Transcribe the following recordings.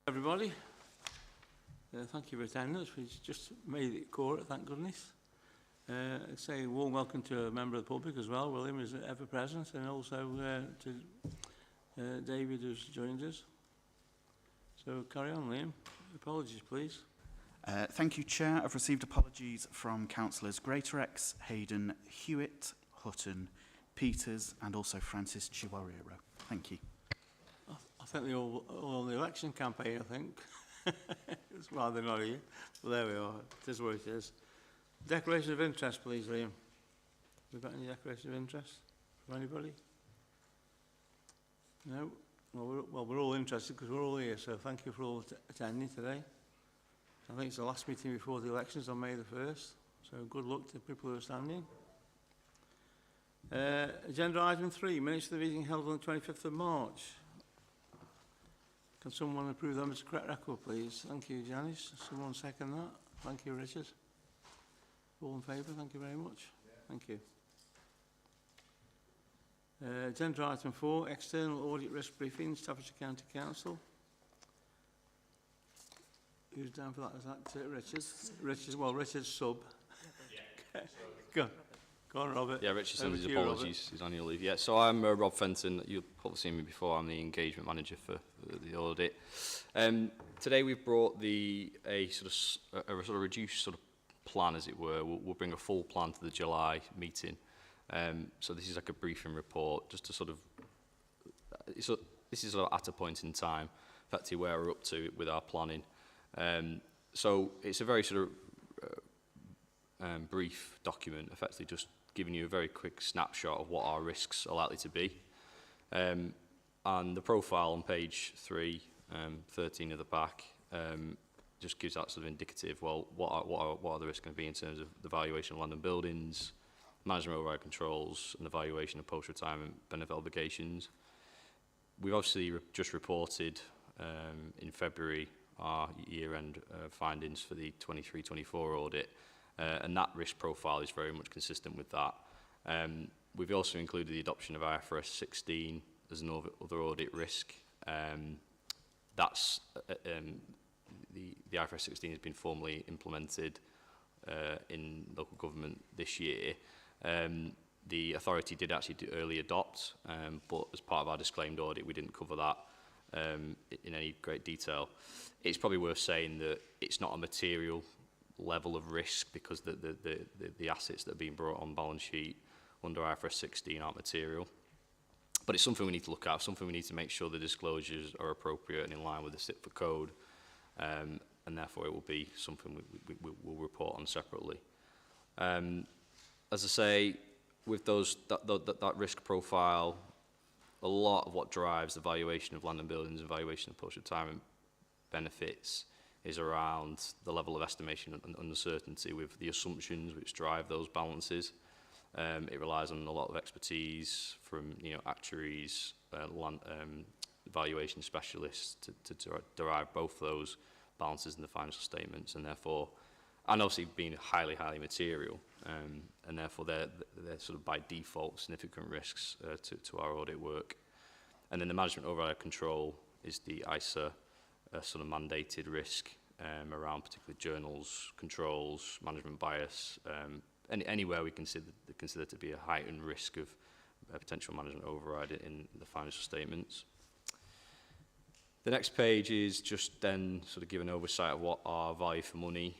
Everybody, thank you for attending us. We've just made it core, thank goodness. I'd say a warm welcome to a member of the public as well. William is ever present, and also to David who's joined us. So carry on, Liam. Apologies, please. Thank you, Chair. I've received apologies from Councillors Greatorex, Hayden, Hewitt, Hutton, Peters, and also Francis Chiwariro. Thank you. I think they're all on the election campaign, I think. It's why they're not here. But there we are. It is what it is. Declaration of interest, please, Liam. We've got any declaration of interest from anybody? No? Well, we're all interested because we're all here, so thank you for all attending today. I think it's the last meeting before the elections on May the 1st, so good luck to people who are standing. Agenda item 3, minutes of the meeting held on the 25th of March. Can someone approve them as a correct record, please? Thank you, Janice. Someone second that? Thank you, Richard. All in favour? Thank you very much. Yeah. Thank you. Agenda item 4, external audit risk briefing, Stafford County Council. Who's down for that? Is that Richard? Richard's sub. Yeah. Go on, Robert. Yeah, Richard sends his apologies. He's on your leave. Yeah, so I'm Rob Fenton. You've probably seen me before. I'm the engagement manager for the audit. Today we've brought a sort of reduced sort of plan, as it were. We'll bring a full plan to the July meeting. So this is like a briefing report, just to sort of. This is sort of at a point in time, effectively where we're up to with our planning. So it's a very sort of brief document, effectively just giving you a very quick snapshot of what our risks are likely to be. And the profile on page 3, 13 of the back, just gives that sort of indicative, well, what are the risks going to be in terms of the valuation of land and buildings, management override controls, and the valuation of post-retirement benefit obligations. We've obviously just reported in February our year-end findings for the 23-24 audit, and that risk profile is very much consistent with that. We've also included the adoption of IFRS 16 as an other audit risk. That's the IFRS 16 has been formally implemented in local government this year. The authority did actually early adopt, but as part of our disclaimed audit, we didn't cover that in any great detail. It's probably worth saying that it's not a material level of risk because the assets that are being brought on balance sheet under IFRS 16 aren't material. But it's something we need to look at, something we need to make sure the disclosures are appropriate and in line with the SIPFA code, and therefore it will be something we'll report on separately. As I say, with that risk profile, a lot of what drives the valuation of land and buildings and valuation of post-retirement benefits is around the level of estimation and uncertainty with the assumptions which drive those balances. It relies on a lot of expertise from actuaries, land, valuation specialists to derive both those balances in the financial statements, and therefore, and obviously being highly material, and therefore they're sort of by default significant risks to our audit work. And then the management override control is the ISA sort of mandated risk around particular journals, controls, management bias, anywhere we consider to be a heightened risk of potential management override in the financial statements. The next page is just then sort of give an oversight of what our value for money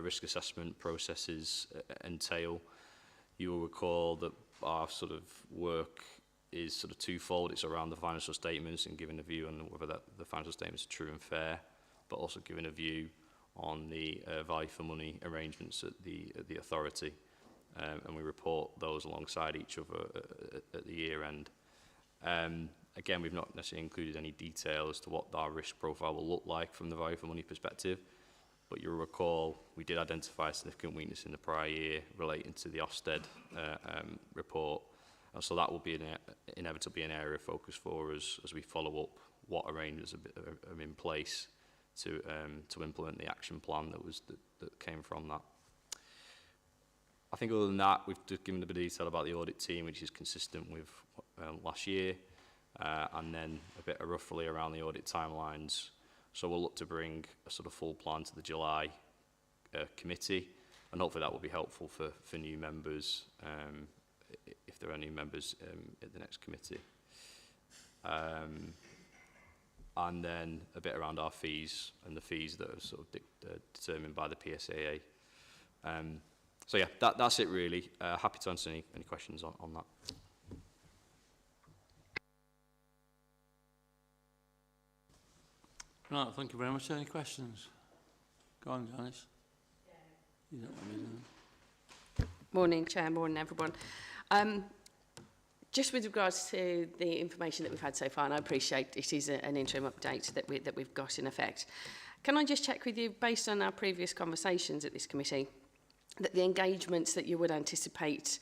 risk assessment processes entail. You will recall that our sort of work is sort of twofold. It's around the financial statements and giving a view on whether the financial statements are true and fair, but also giving a view on the value for money arrangements at the authority, and we report those alongside each other at the year end. Again, we've not necessarily included any detail as to what our risk profile will look like from the value for money perspective, but you'll recall we did identify a significant weakness in the prior year relating to the Ofsted report, and so that will be inevitably an area of focus for us as we follow up what arrangements are in place to implement the action plan that came from that. I think other than that, we've just given a bit of detail about the audit team, which is consistent with last year, and then a bit roughly around the audit timelines. So we'll look to bring a sort of full plan to the July committee, and hopefully that will be helpful for new members, if there are any members at the next committee. And then a bit around our fees and the fees that are sort of determined by the PSAA. So yeah, that's it really. Happy to answer any questions on that. Right, thank you very much. Any questions? Go on, Janice. You don't want me to. Morning, Chair. Morning, everyone. Just with regards to the information that we've had so far, and I appreciate it is an interim update that we've got in effect. Can I just check with you, based on our previous conversations at this committee, that the engagements that you would anticipate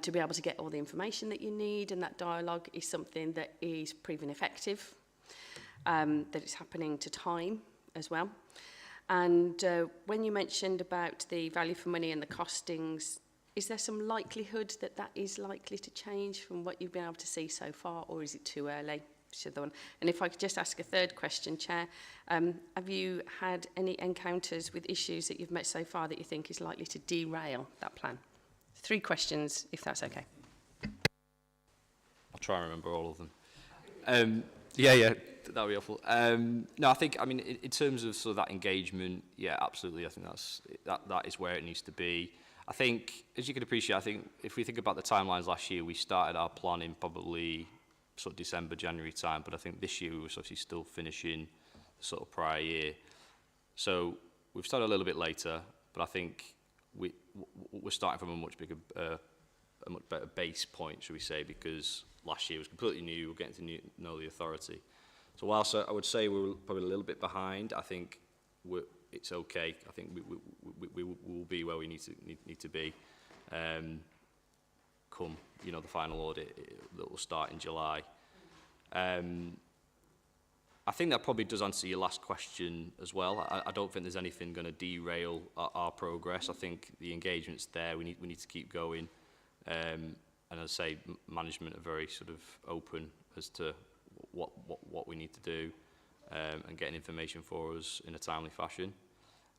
to be able to get all the information that you need and that dialogue is something that is proving effective, that it's happening to time as well? And when you mentioned about the value for money and the costings, is there some likelihood that that is likely to change from what you've been able to see so far, or is it too early? And if I could just ask a third question, Chair, have you had any encounters with issues that you've met so far that you think is likely to derail that plan? 3 questions, if that's okay. I'll try and remember all of them. Yeah, that'll be helpful. No, I think, I mean, in terms of sort of that engagement, yeah, absolutely. I think that is where it needs to be. I think, as you can appreciate, I think if we think about the timelines last year, we started our planning probably sort of December, January time, but I think this year we were obviously still finishing the sort of prior year. So we've started a little bit later, but I think we're starting from a much bigger, a much better base point, should we say, because last year was completely new, we're getting to know the authority. So whilst I would say we're probably a little bit behind, I think it's okay. I think we will be where we need to be. Come, you know, the final audit that will start in July. I think that probably does answer your last question as well. I don't think there's anything going to derail our progress. I think the engagement's there. We need to keep going. And as I say, management are very sort of open as to what we need to do, and getting information for us in a timely fashion.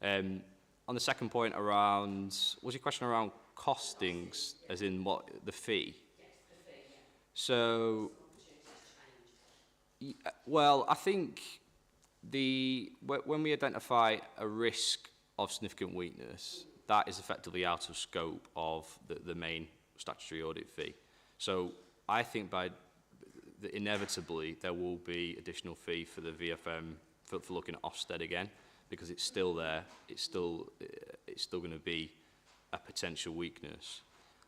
On the second point around, was your question around costings, as in what, the fee? Yes, the fee, yeah. So, well, I think when we identify a risk of significant weakness, that is effectively out of scope of the main statutory audit fee. So I think inevitably there will be additional fee for the VFM for looking at Ofsted again, because it's still there. It's still going to be a potential weakness.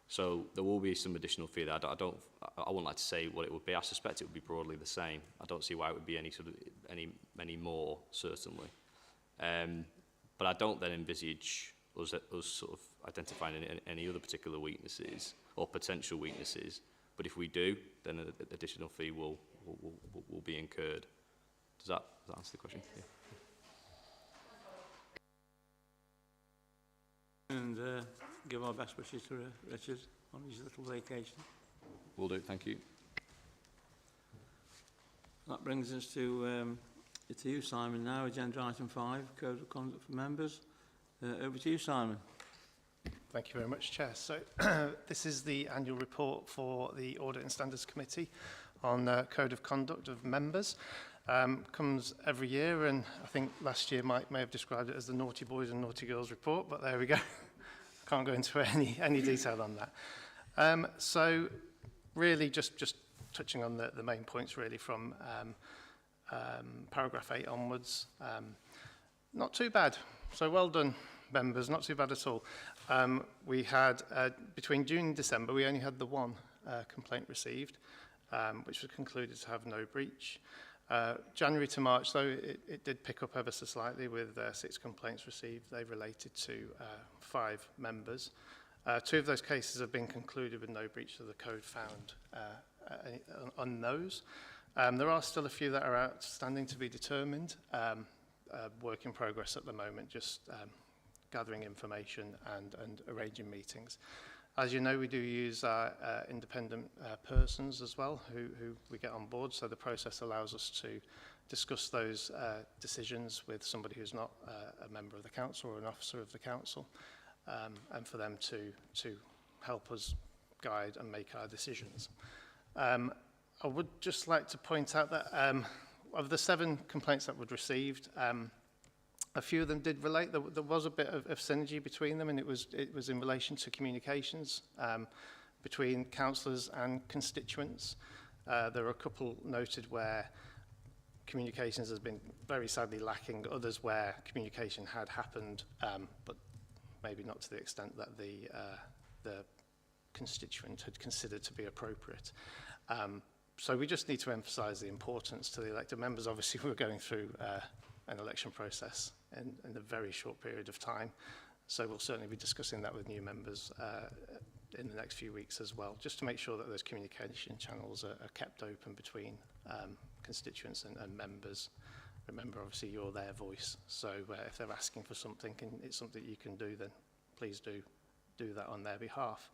So there will be some additional fee there. I wouldn't like to say what it would be. I suspect it would be broadly the same. I don't see why it would be any more, certainly. But I don't then envisage us sort of identifying any other particular weaknesses or potential weaknesses. But if we do, then an additional fee will be incurred. Does that answer the question? Yeah. And give our best wishes to Richard on his little vacation. Will do, thank you. That brings us to you, Simon, now, agenda item 5, Code of Conduct for Members. Over to you, Simon. Thank you very much, Chair. So this is the annual report for the Audit and Standards Committee on Code of Conduct of Members. Comes every year, and I think last year Mike may have described it as the Naughty Boys and Naughty Girls report, but there we go. I can't go into any detail on that. So really just touching on the main points really from paragraph 8 onwards. Not too bad. So well done, members, not too bad at all. We had, between June and December, we only had the one complaint received, which was concluded to have no breach. January to March, though, it did pick up ever so slightly with 6 complaints received. They related to 5 members. 2 of those cases have been concluded with no breach of the code found on those. There are still a few that are outstanding to be determined. Work in progress at the moment, just gathering information and arranging meetings. As you know, we do use independent persons as well who we get on board, so the process allows us discuss those decisions with somebody who's not a member of the council or an officer of the council, and for them to help us guide and make our decisions. I would just like to point out that of the 7 complaints that we'd received, a few of them did relate. There was a bit of synergy between them, and it was in relation to communications between councillors and constituents. There are a couple noted where communications has been very sadly lacking, others where communication had happened, but maybe not to the extent that the constituent had considered to be appropriate. So we just need to emphasise the importance to the elected members. Obviously, we're going through an election process in a very short period of time, so we'll certainly be discussing that with new members in the next few weeks as well, just to make sure that those communication channels are kept open between constituents and members. Remember, obviously, you're their voice, so if they're asking for something and it's something you can do, then please do that on their behalf.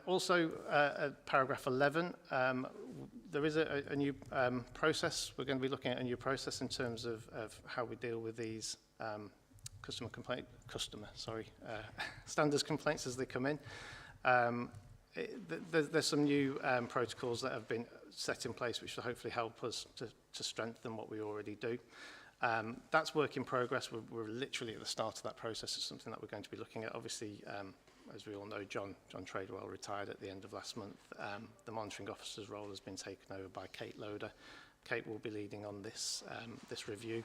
Also, paragraph 11, there is a new process. We're going to be looking at a new process in terms of how we deal with these standards complaints as they come in. There's some new protocols that have been set in place which will hopefully help us to strengthen what we already do. That's work in progress. We're literally at the start of that process. It's something that we're going to be looking at. Obviously, as we all know, John Tradewell retired at the end of last month. The monitoring officer's role has been taken over by Kate Loader. Kate will be leading on this review,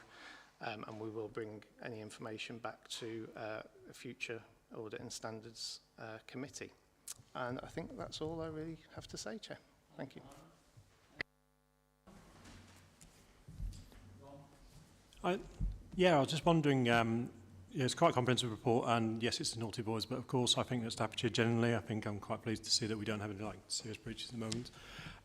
and we will bring any information back to a future Audit and Standards Committee. And I think that's all I really have to say, Chair. Thank you. I was just wondering, it's quite a comprehensive report, and yes, it's the naughty boys, but of course I think that Staffordshire generally, I think I'm quite pleased to see that we don't have any serious breaches at the moment.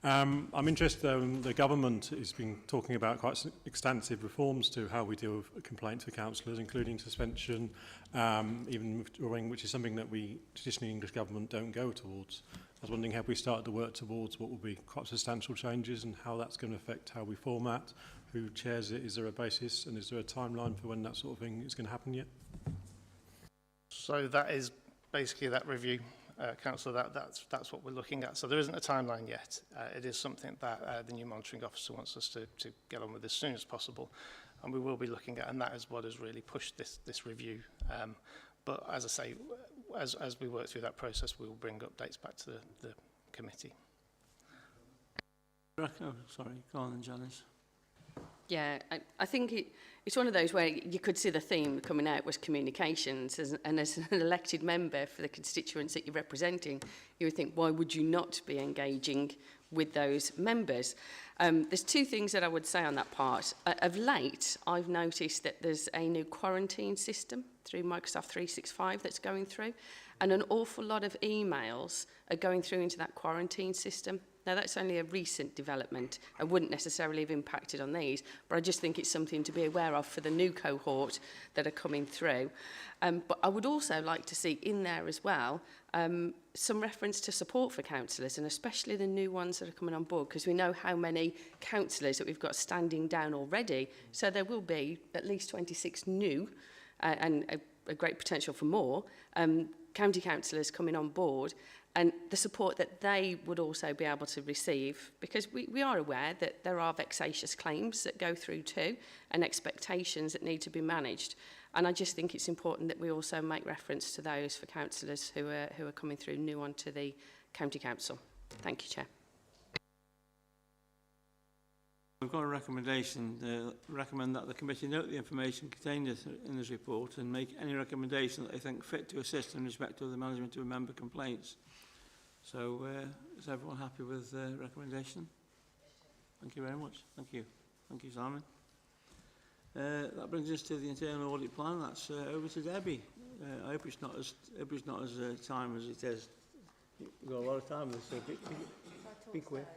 I'm interested though, the government has been talking about quite extensive reforms to how we deal with complaints with councillors, including suspension, even withdrawing, which is something that we traditionally English government don't go towards. I was wondering, have we started to work towards what will be quite substantial changes and how that's going to affect how we format, who chairs it, is there a basis, and is there a timeline for when that sort of thing is going to happen yet? So that is basically that review, Councillor, that's what we're looking at. So there isn't a timeline yet. It is something that the new monitoring officer wants us to get on with as soon as possible, and we will be looking at, and that is what has really pushed this review. But as I say, as we work through that process, we will bring updates back to the committee. Oh, sorry, go on then, Janice. Yeah, I think it's one of those where you could see the theme coming out was communications, and as an elected member for the constituents that you're representing, you would think, why would you not be engaging with those members? There's 2 things that I would say on that part. Of late, I've noticed that there's a new quarantine system through Microsoft 365 that's going through, and an awful lot of emails are going through into that quarantine system. Now, that's only a recent development. I wouldn't necessarily have impacted on these, but I just think it's something to be aware of for the new cohort that are coming through. But I would also like to see in there as well some reference to support for councillors, and especially the new ones that are coming on board, because we know how many councillors that we've got standing down already. So there will be at least 26 new and a great potential for more county councillors coming on board, and the support that they would also be able to receive, because we are aware that there are vexatious claims that go through too, and expectations that need to be managed. And I just think it's important that we also make reference to those for councillors who are coming through new onto the county council. Thank you, Chair. We've got a recommendation, recommend that the committee note the information contained in this report and make any recommendation that they think fit to assist in respect of the management of member complaints. So, is everyone happy with the recommendation? Thank you very much. Thank you. Thank you, Simon. That brings us to the internal audit plan. That's over to Debbie. I hope it's not as time as it is. We've got a lot of time with this, so be quick. Oh, no, be quick.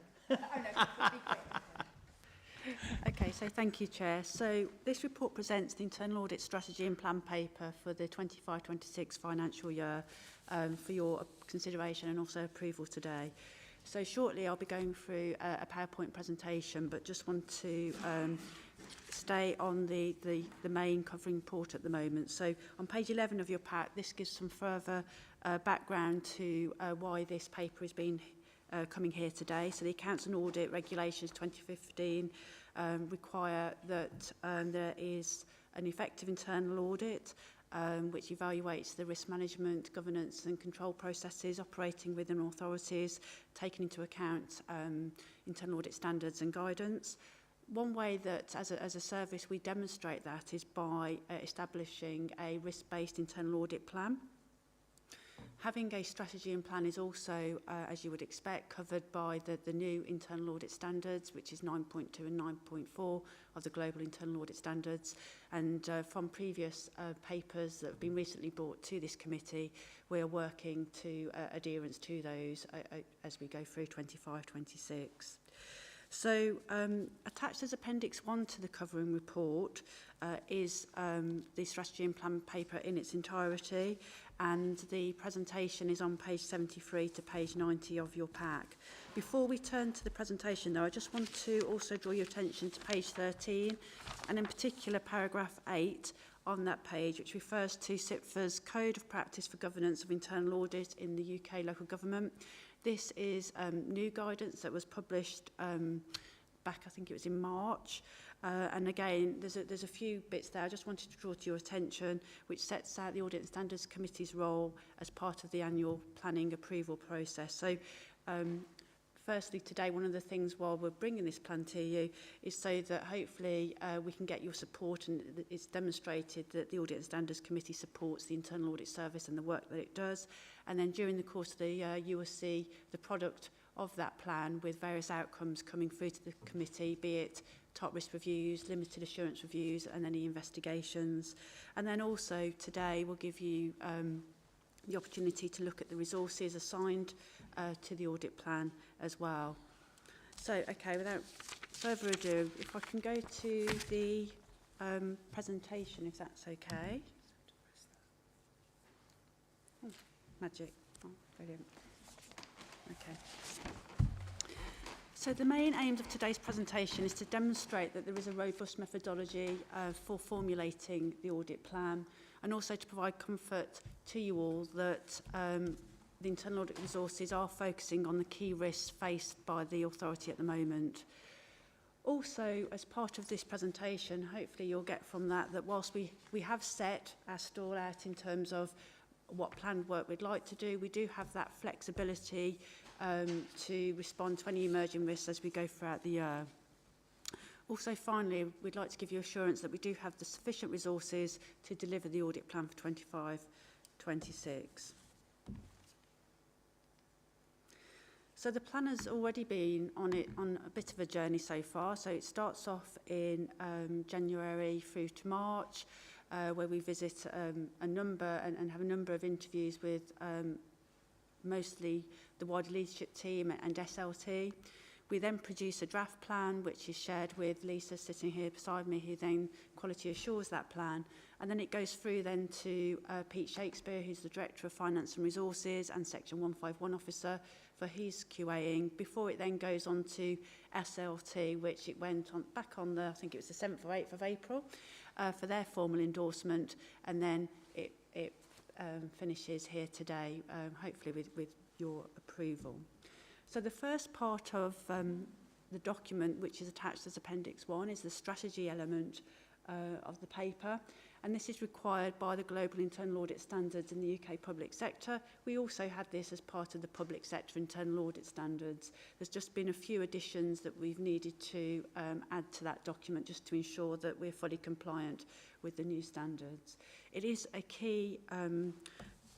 Okay, so thank you, Chair. So this report presents the internal audit strategy and plan paper for the 25-26 financial year for your consideration and also approval today. So shortly I'll be going through a PowerPoint presentation, but just want to stay on the main covering report at the moment. So on page 11 of your pack, this gives some further background to why this paper has been coming here today. So the Accounts and Audit Regulations 2015 require that there is an effective internal audit which evaluates the risk management, governance and control processes operating within authorities, taking into account internal audit standards and guidance. One way that, as a service, we demonstrate that is by establishing a risk-based internal audit plan. Having a strategy and plan is also, as you would expect, covered by the new internal audit standards, which is 9.2 and 9.4 of the Global Internal Audit Standards. And from previous papers that have been recently brought to this committee, we are working to adherence to those as we go through 25-26. So attached as Appendix 1 to the covering report is the strategy and plan paper in its entirety, and the presentation is on page 73 to page 90 of your pack. Before we turn to the presentation though, I just want to also draw your attention to page 13, and in particular paragraph 8 on that page, which refers to CIPFA's Code of Practice for Governance of Internal Audit in the UK local government. This is new guidance that was published back, I think it was in March. And again, there's a few bits there I just wanted to draw to your attention, which sets out the Audit and Standards Committee's role as part of the annual planning approval process. So firstly today, one of the things while we're bringing this plan to you is so that hopefully we can get your support, and it's demonstrated that the Audit and Standards Committee supports the Internal Audit Service and the work that it does. And then during the course of the year, you will see the product of that plan with various outcomes coming through to the committee, be it top risk reviews, limited assurance reviews, and any investigations. And then also today we'll give you the opportunity to look at the resources assigned to the audit plan as well. So, okay, without further ado, if I can go to the presentation, if that's okay. Oh, magic. Oh, brilliant. Okay. So the main aims of today's presentation is to demonstrate that there is a robust methodology for formulating the audit plan, and also to provide comfort to you all that the internal audit resources are focusing on the key risks faced by the authority at the moment. Also, as part of this presentation, hopefully you'll get from that whilst we have set our stall out in terms of what planned work we'd like to do, we do have that flexibility to respond to any emerging risks as we go throughout the year. Also, finally, we'd like to give you assurance that we do have the sufficient resources to deliver the audit plan for 25-26. So the plan has already been on a bit of a journey so far. So it starts off in January through to March, where we visit a number and have a number of interviews with mostly the wider leadership team and SLT. We then produce a draft plan, which is shared with Lisa sitting here beside me, who then quality assures that plan. And then it goes through then to Pete Shakespeare, who's the Director of Finance and Resources and Section 151 Officer, for his QAing, before it then goes on to SLT, which it went on back on the, I think it was the 7th or 8th of April, for their formal endorsement, and then it finishes here today, hopefully with your approval. So the first part of the document, which is attached as Appendix 1, is the strategy element of the paper, and this is required by the Global Internal Audit Standards in the UK public sector. We also had this as part of the public sector internal audit standards. There's just been a few additions that we've needed to add to that document just to ensure that we're fully compliant with the new standards. It is a key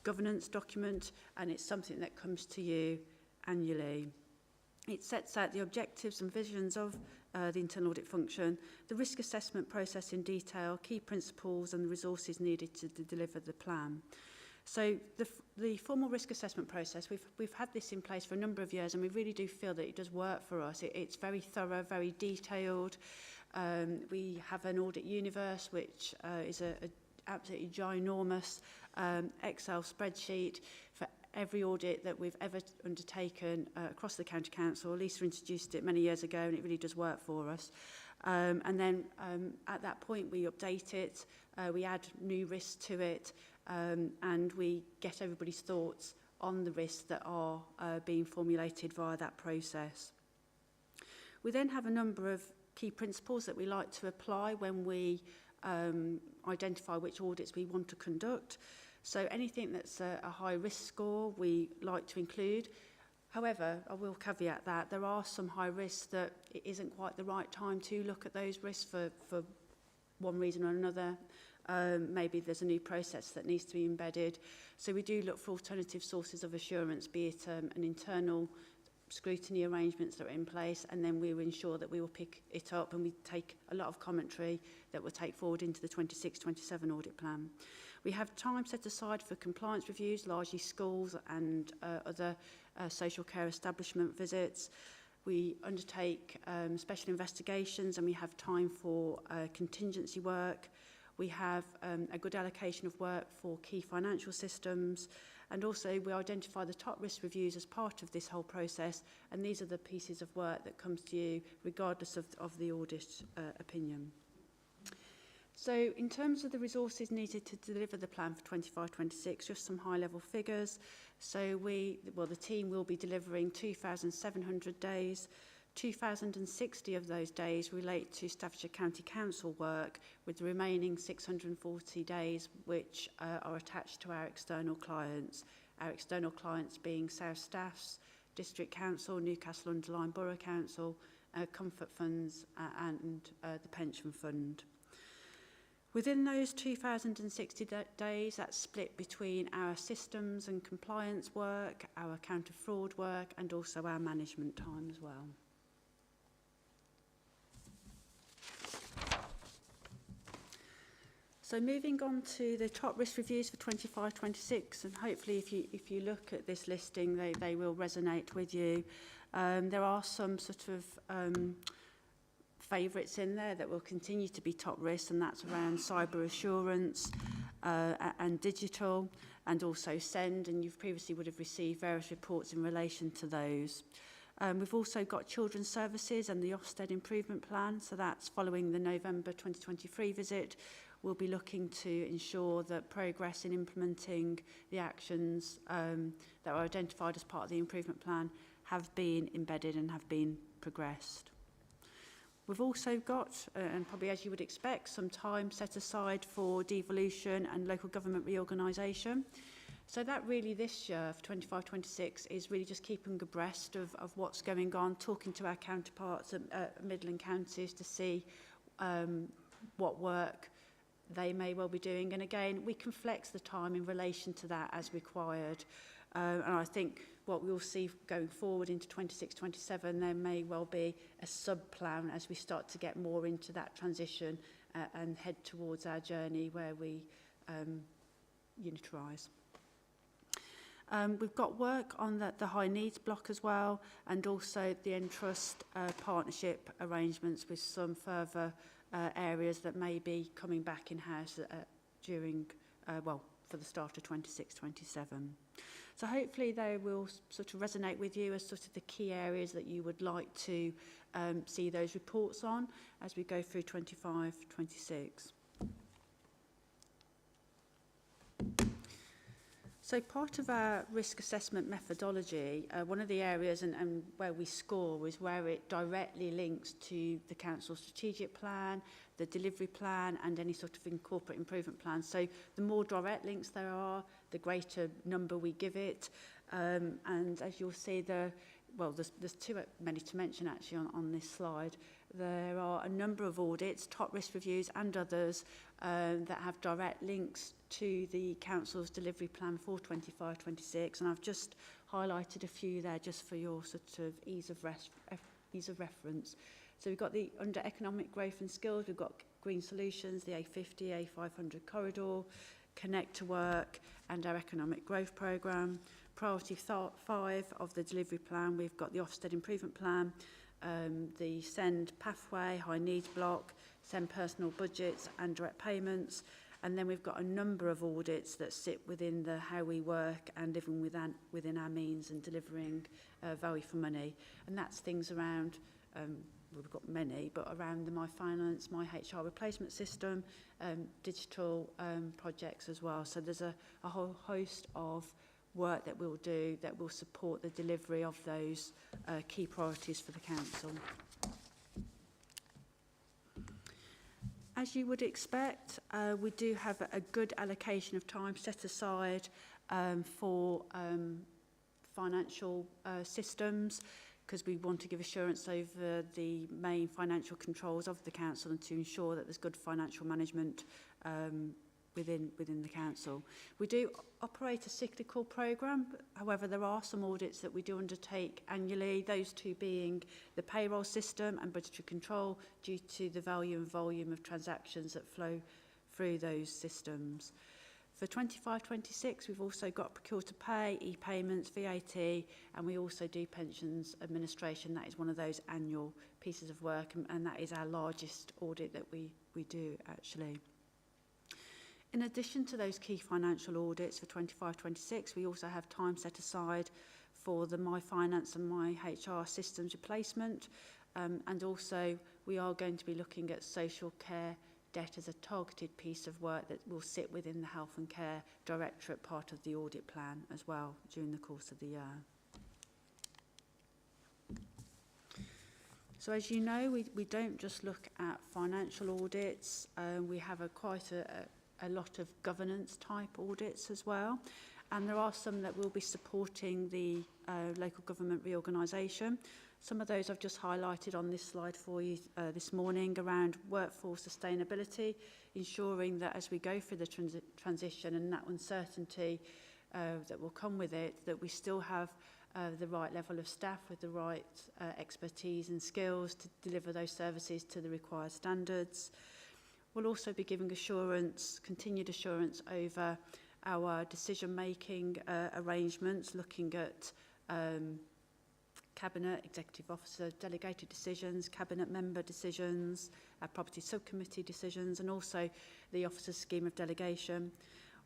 governance document, and it's something that comes to you annually. It sets out the objectives and visions of the internal audit function, the risk assessment process in detail, key principles and the resources needed to deliver the plan. So the formal risk assessment process, we've had this in place for a number of years, and we really do feel that it does work for us. It's very thorough, very detailed. We have an audit universe, which is a absolutely ginormous Excel spreadsheet for every audit that we've ever undertaken across the County Council. Lisa introduced it many years ago, and it really does work for us. And then at that point we update it, we add new risks to it, and we get everybody's thoughts on the risks that are being formulated via that process. We then have a number of key principles that we like to apply when we identify which audits we want to conduct. So anything that's a high risk score we like to include. However, I will caveat that there are some high risks that it isn't quite the right time to look at those risks for one reason or another. Maybe there's a new process that needs to be embedded. So we do look for alternative sources of assurance, be it an internal scrutiny arrangements that are in place, and then we will ensure that we will pick it up and we take a lot of commentary that we'll take forward into the 26-27 audit plan. We have time set aside for compliance reviews, largely schools and other social care establishment visits. We undertake special investigations, and we have time for contingency work. We have a good allocation of work for key financial systems, and also we identify the top risk reviews as part of this whole process, and these are the pieces of work that comes to you regardless of the audit opinion. So in terms of the resources needed to deliver the plan for 25-26, just some high-level figures. So the team will be delivering 2,700 days. 2,060 of those days relate to Staffordshire County Council work, with the remaining 640 days which are attached to our external clients. Our external clients being South Staffs, District Council, Newcastle Underline Borough Council, Comfort Funds and the Pension Fund. Within those 2,060 days, that's split between our systems and compliance work, our counter-fraud work, and also our management time as well. So moving on to the top risk reviews for 25-26, and hopefully if you look at this listing, they will resonate with you. There are some sort of favourites in there that will continue to be top risk, and that's around cyber assurance and digital, and also SEND, and you've previously would have received various reports in relation to those. We've also got children's services and the Ofsted improvement plan, so that's following the November 2023 visit. We'll be looking to ensure that progress in implementing the actions that are identified as part of the improvement plan have been embedded and have been progressed. We've also got, and probably as you would expect, some time set aside for devolution and local government reorganisation. So that really this year, for 25-26, is really just keeping abreast of what's going on, talking to our counterparts at Midland counties to see what work they may well be doing. And again, we can flex the time in relation to that as required. And I think what we'll see going forward into 26-27, there may well be a sub-plan as we start to get more into that transition and head towards our journey where we unitarise. We've got work on the high needs block as well, and also the Entrust partnership arrangements with some further areas that may be coming back in-house during, for the start of 26-27. So hopefully they will sort of resonate with you as sort of the key areas that you would like to see those reports on as we go through 25-26. So part of our risk assessment methodology, one of the areas and where we score is where it directly links to the council's strategic plan, the delivery plan and any sort of corporate improvement plan. So the more direct links there are, the greater number we give it. And as you'll see, there's too many to mention actually on this slide. There are a number of audits, top risk reviews and others that have direct links to the council's delivery plan for 25-26, and I've just highlighted a few there just for your sort of ease of reference. So we've got under economic growth and skills, we've got green solutions, the A50, A500 corridor, Connect to Work and our economic growth programme. Priority 5 of the delivery plan, we've got the Ofsted improvement plan, the SEND pathway, high needs block, SEND personal budgets and direct payments. And then we've got a number of audits that sit within the how we work and living within our means and delivering value for money. And that's things around we've got many, but around the My Finance, My HR replacement system, digital projects as well. So there's a whole host of work that we'll do that will support the delivery of those key priorities for the council. As you would expect, we do have a good allocation of time set aside for financial systems, because we want to give assurance over the main financial controls of the council and to ensure that there's good financial management within the council. We do operate a cyclical programme, however there are some audits that we do undertake annually, those two being the payroll system and budgetary control, due to the value and volume of transactions that flow through those systems. For 25-26, we've also got procure to pay, e-payments, VAT, and we also do pensions administration. That is one of those annual pieces of work, and that is our largest audit that we do actually. In addition to those key financial audits for 25-26, we also have time set aside for the My Finance and My HR systems replacement, and also we are going to be looking at social care debt as a targeted piece of work that will sit within the Health and Care Directorate, part of the audit plan as well during the course of the year. So as you know, we don't just look at financial audits, we have quite a lot of governance type audits as well, and there are some that will be supporting the local government reorganisation. Some of those I've just highlighted on this slide for you this morning around workforce sustainability, ensuring that as we go through the transition and that uncertainty that will come with it, that we still have the right level of staff with the right expertise and skills to deliver those services to the required standards. We'll also be giving assurance, continued assurance over our decision-making arrangements, looking at Cabinet, Executive Officer, delegated decisions, Cabinet member decisions, property subcommittee decisions, and also the Officer's scheme of delegation.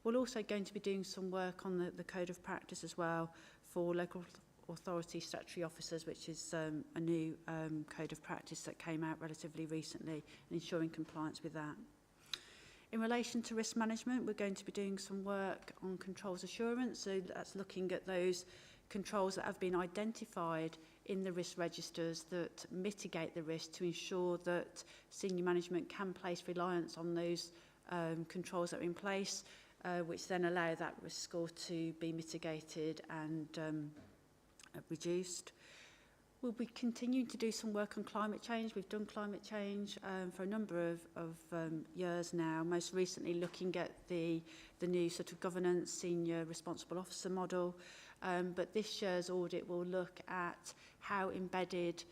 We're also going to be doing some work on the Code of Practice as well for local authority statutory officers, which is a new Code of Practice that came out relatively recently, and ensuring compliance with that. In relation to risk management, we're going to be doing some work on controls assurance, so that's looking at those controls that have been identified in the risk registers that mitigate the risk to ensure that senior management can place reliance on those controls that are in place, which then allow that risk score to be mitigated and reduced. We'll be continuing to do some work on climate change. We've done climate change for a number of years now, most recently looking at the new sort of governance senior responsible officer model. But this year's audit will look at how embedded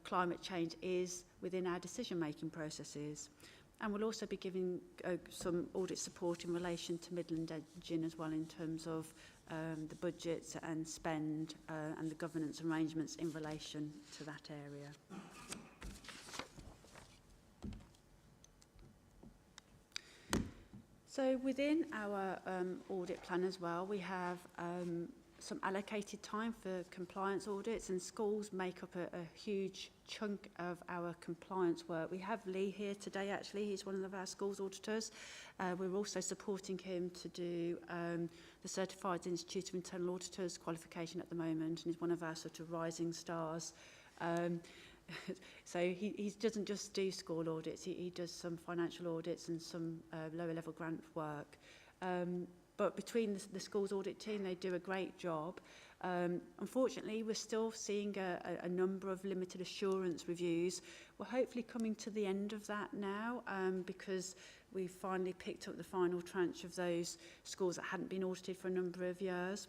climate change is within our decision-making processes. And we'll also be giving some audit support in relation to Midland Engine as well, in terms of the budgets and spend and the governance arrangements in relation to that area. So within our audit plan as well, we have some allocated time for compliance audits, and schools make up a huge chunk of our compliance work. We have Lee here today actually, he's one of our schools auditors. We're also supporting him to do the Certified Institute of Internal Auditors qualification at the moment, and he's one of our sort of rising stars. So he doesn't just do school audits, he does some financial audits and some lower level grant work. But between the schools audit team, they do a great job. Unfortunately, we're still seeing a number of limited assurance reviews. We're hopefully coming to the end of that now, because we've finally picked up the final tranche of those schools that hadn't been audited for a number of years.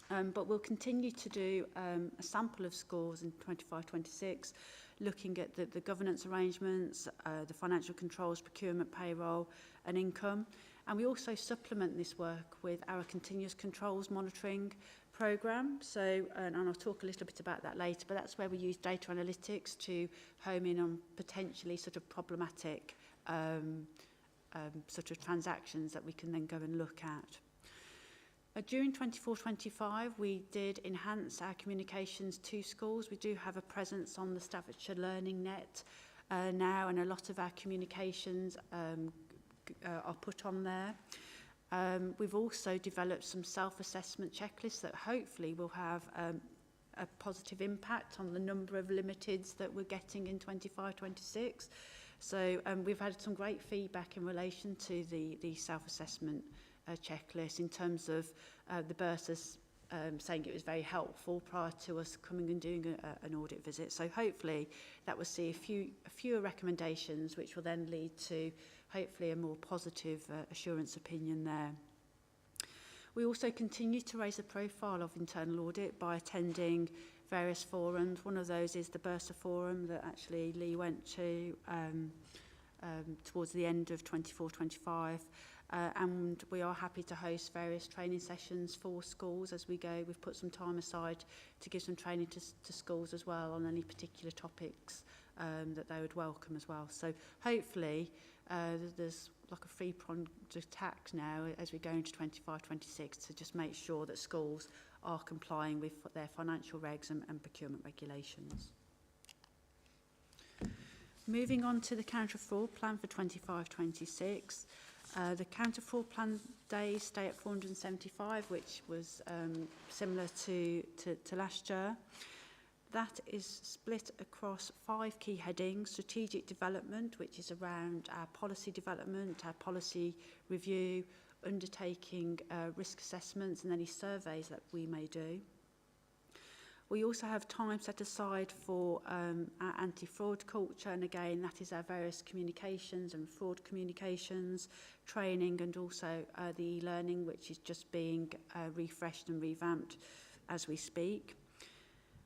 But we'll continue to do a sample of schools in 25-26, looking at the governance arrangements, the financial controls, procurement, payroll and income. And we also supplement this work with our continuous controls monitoring programme. So, and I'll talk a little bit about that later, but that's where we use data analytics to home in on potentially sort of problematic sort of transactions that we can then go and look at. During 24-25, we did enhance our communications to schools. We do have a presence on the Staffordshire Learning Net now, and a lot of our communications are put on there. We've also developed some self-assessment checklists that hopefully will have a positive impact on the number of limiteds that we're getting in 25-26. So we've had some great feedback in relation to the self-assessment checklist in terms of the bursars saying it was very helpful prior to us coming and doing an audit visit. So hopefully that will see a fewer recommendations, which will then lead to hopefully a more positive assurance opinion there. We also continue to raise the profile of internal audit by attending various forums. One of those is the Bursar Forum that actually Lee went to towards the end of 24-25. And we are happy to host various training sessions for schools as we go. We've put some time aside to give some training to schools as well on any particular topics that they would welcome as well. So hopefully there's like a three-pronged attack now as we go into 25-26 to just make sure that schools are complying with their financial regs and procurement regulations. Moving on to the counter-fraud plan for 25-26. The counter-fraud plan days stay at 475, which was similar to last year. That is split across 5 key headings: strategic development, which is around our policy development, our policy review, undertaking risk assessments and any surveys that we may do. We also have time set aside for our anti-fraud culture, and again that is our various communications and fraud communications, training, and also the e-learning, which is just being refreshed and revamped as we speak.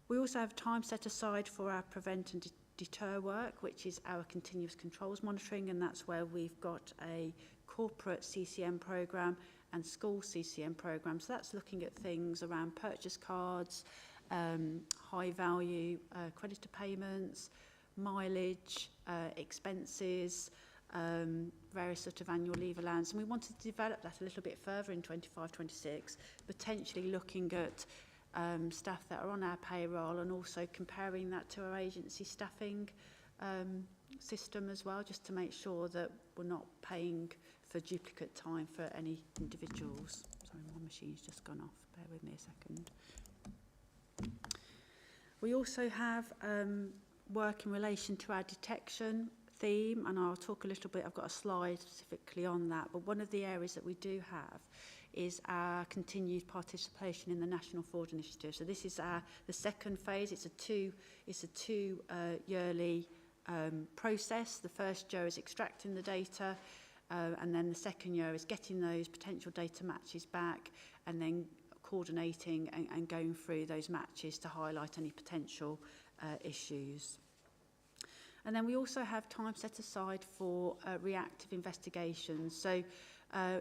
We also have time set aside for our prevent and deter work, which is our continuous controls monitoring, and that's where we've got a corporate CCM programme and school CCM programme. So that's looking at things around purchase cards, high value creditor payments, mileage, expenses, various sort of annual leave allowance. And we wanted to develop that a little bit further in 25-26, potentially looking at staff that are on our payroll and also comparing that to our agency staffing system as well, just to make sure that we're not paying for duplicate time for any individuals. Sorry, my machine's just gone off. Bear with me a second. We also have work in relation to our detection theme, and I'll talk a little bit, I've got a slide specifically on that, but one of the areas that we do have is our continued participation in the National Fraud Initiative. So this is the second phase. It's a two yearly process. The first year is extracting the data, and then the second year is getting those potential data matches back, and then coordinating and going through those matches to highlight any potential issues. And then we also have time set aside for reactive investigations. So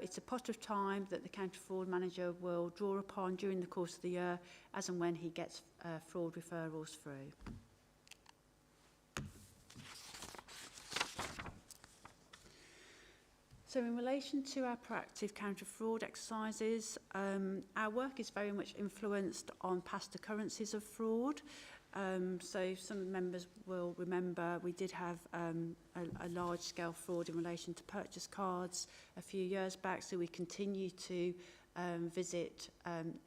it's a pot of time that the counter-fraud manager will draw upon during the course of the year as and when he gets fraud referrals through. So in relation to our proactive counter-fraud exercises, our work is very much influenced on past occurrences of fraud. So some members will remember we did have a large-scale fraud in relation to purchase cards a few years back, so we continue to visit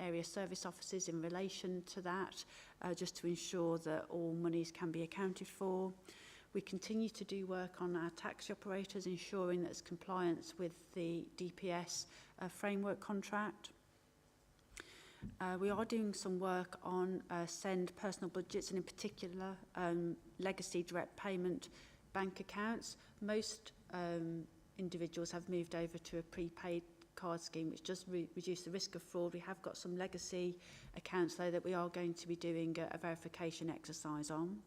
area service offices in relation to that, just to ensure that all monies can be accounted for. We continue to do work on our taxi operators, ensuring that it's compliance with the DPS framework contract. We are doing some work on send personal budgets, and in particular legacy direct payment bank accounts. Most individuals have moved over to a prepaid card scheme, which does reduce the risk of fraud. We have got some legacy accounts though that we are going to be doing a verification exercise on.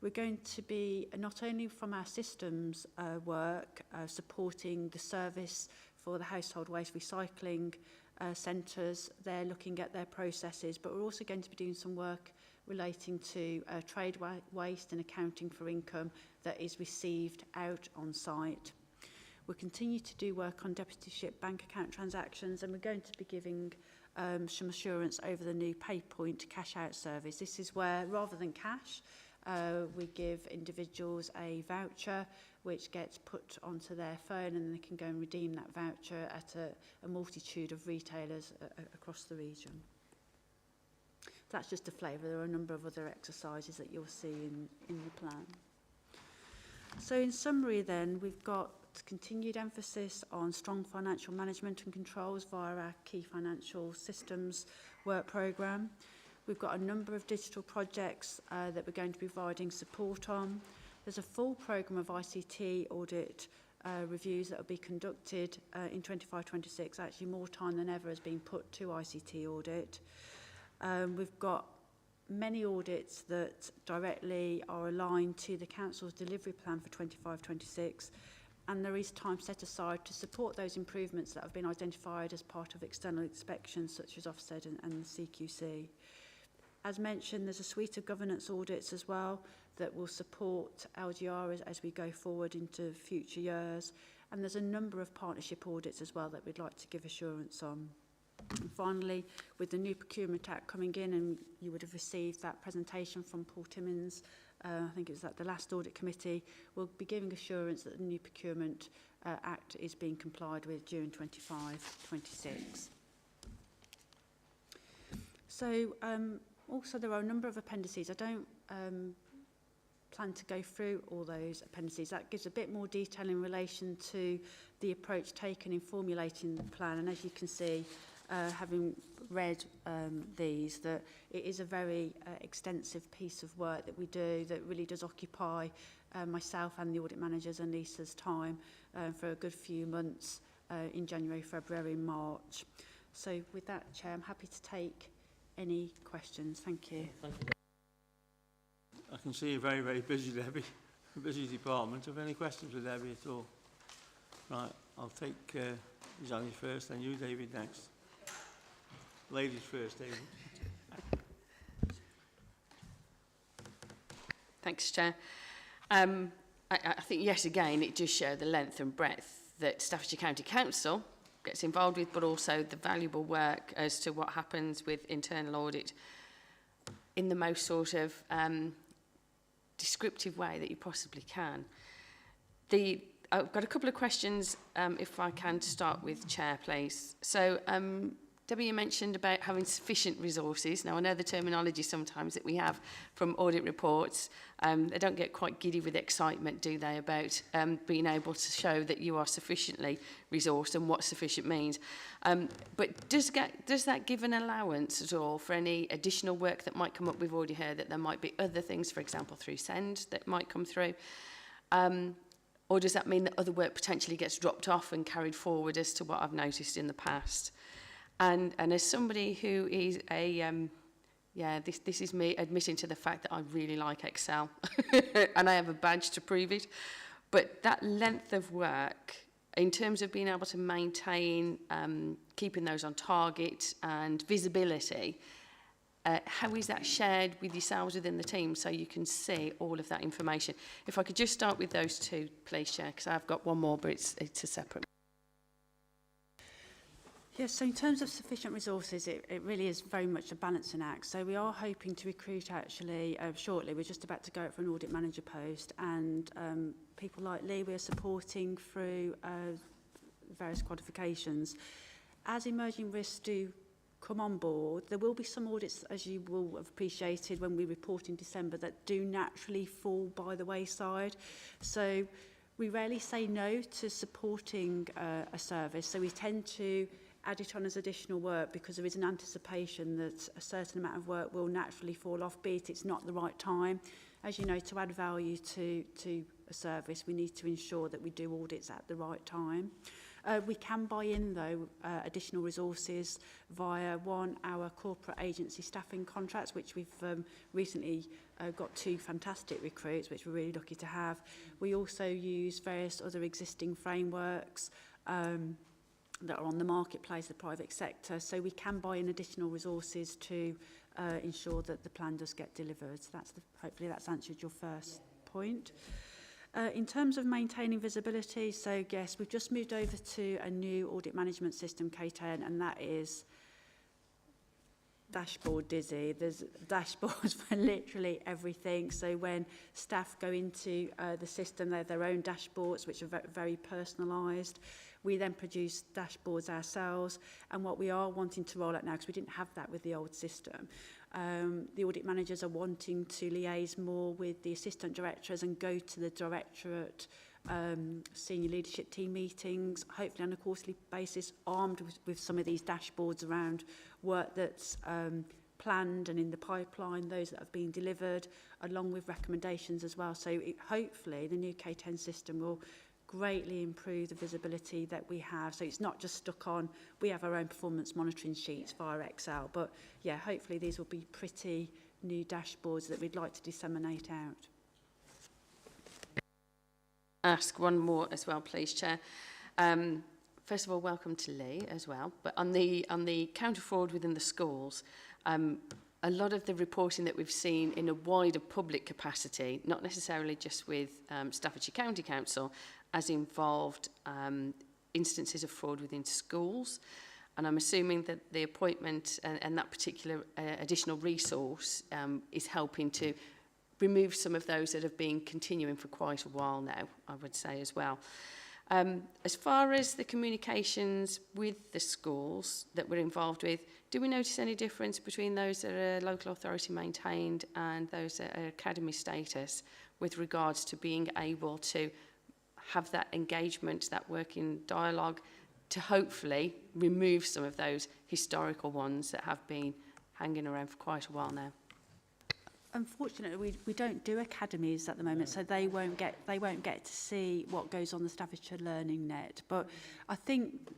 We're going to be, not only from our systems work, supporting the service for the household waste recycling centres. They're looking at their processes, but we're also going to be doing some work relating to trade waste and accounting for income that is received out on site. We'll continue to do work on deputyship bank account transactions, and we're going to be giving some assurance over the new PayPoint cash out service. This is where, rather than cash, we give individuals a voucher which gets put onto their phone, and they can go and redeem that voucher at a multitude of retailers across the region. That's just a flavour. There are a number of other exercises that you'll see in the plan. So in summary then, we've got continued emphasis on strong financial management and controls via our key financial systems work programme. We've got a number of digital projects that we're going to be providing support on. There's a full programme of ICT audit reviews that will be conducted in 25-26. Actually, more time than ever has been put to ICT audit. We've got many audits that directly are aligned to the Council's delivery plan for 25-26, and there is time set aside to support those improvements that have been identified as part of external inspections such as Ofsted and the CQC. As mentioned, there's a suite of governance audits as well that will support LGR as we go forward into future years, and there's a number of partnership audits as well that we'd like to give assurance on. And finally, with the new Procurement Act coming in, and you would have received that presentation from Paul Timmins, I think it was at the last Audit Committee, we'll be giving assurance that the new Procurement Act is being complied with during 25-26. So also there are a number of appendices. I don't plan to go through all those appendices. That gives a bit more detail in relation to the approach taken in formulating the plan, and as you can see, having read these, that it is a very extensive piece of work that we do that really does occupy myself and the audit managers and Lisa's time for a good few months in January, February, March. So with that, Chair, I'm happy to take any questions. Thank you. Thank you. I can see you're very, very busy, Debbie. A busy department. Have any questions for Debbie at all? Right, I'll take Zanny first, then you, David, next. Ladies first, David. Thanks, Chair. I think, yes, again, it does show the length and breadth that Staffordshire County Council gets involved with, but also the valuable work as to what happens with internal audit in the most sort of descriptive way that you possibly can. I've got a couple of questions, if I can start with Chair, please. So, Debbie, you mentioned about having sufficient resources. Now, I know the terminology sometimes that we have from audit reports. They don't get quite giddy with excitement, do they, about being able to show that you are sufficiently resourced and what sufficient means. But does that give an allowance at all for any additional work that might come up? We've already heard that there might be other things, for example, through SEND, that might come through. Or does that mean that other work potentially gets dropped off and carried forward as to what I've noticed in the past? And as somebody who is this is me admitting to the fact that I really like Excel and I have a badge to prove it. But that length of work, in terms of being able to maintain keeping those on target and visibility, how is that shared with yourselves within the team so you can see all of that information? If I could just start with those two, please, Chair, because I've got one more, but it's a separate. Yes, so in terms of sufficient resources, it really is very much a balancing act. So we are hoping to recruit actually shortly. We're just about to go out for an audit manager post, and people like Lee we're supporting through various qualifications. As emerging risks do come on board, there will be some audits, as you will have appreciated when we report in December, that do naturally fall by the wayside. So we rarely say no to supporting a service, so we tend to add it on as additional work because there is an anticipation that a certain amount of work will naturally fall off, be it's not the right time. As you know, to add value to a service, we need to ensure that we do audits at the right time. We can buy in, though, additional resources via our corporate agency staffing contracts, which we've recently got 2 fantastic recruits, which we're really lucky to have. We also use various other existing frameworks that are on the marketplace, the private sector, so we can buy in additional resources to ensure that the plan does get delivered. So hopefully that's answered your first point. In terms of maintaining visibility, so yes, we've just moved over to a new audit management system, K10, and that is dashboard dizzy. There's dashboards for literally everything. So when staff go into the system, they have their own dashboards, which are very personalised. We then produce dashboards ourselves. And what we are wanting to roll out now, because we didn't have that with the old system, the audit managers are wanting to liaise more with the assistant directors and go to the directorate senior leadership team meetings, hopefully on a quarterly basis, armed with some of these dashboards around work that's planned and in the pipeline, those that have been delivered, along with recommendations as well. So hopefully the new K10 system will greatly improve the visibility that we have. So it's not just stuck on, we have our own performance monitoring sheets via Excel, but yeah, hopefully these will be pretty new dashboards that we'd like to disseminate out. Ask one more as well, please, Chair. First of all, welcome to Lee as well. But on the counter fraud within the schools, a lot of the reporting that we've seen in a wider public capacity, not necessarily just with Staffordshire County Council, has involved instances of fraud within schools. And I'm assuming that the appointment and that particular additional resource is helping to remove some of those that have been continuing for quite a while now, I would say as well. As far as the communications with the schools that we're involved with, do we notice any difference between those that are local authority maintained and those that are academy status with regards to being able to have that engagement, that working dialogue, to hopefully remove some of those historical ones that have been hanging around for quite a while now? Unfortunately, we don't do academies at the moment, so they won't get to see what goes on the Staffordshire Learning Net. But I think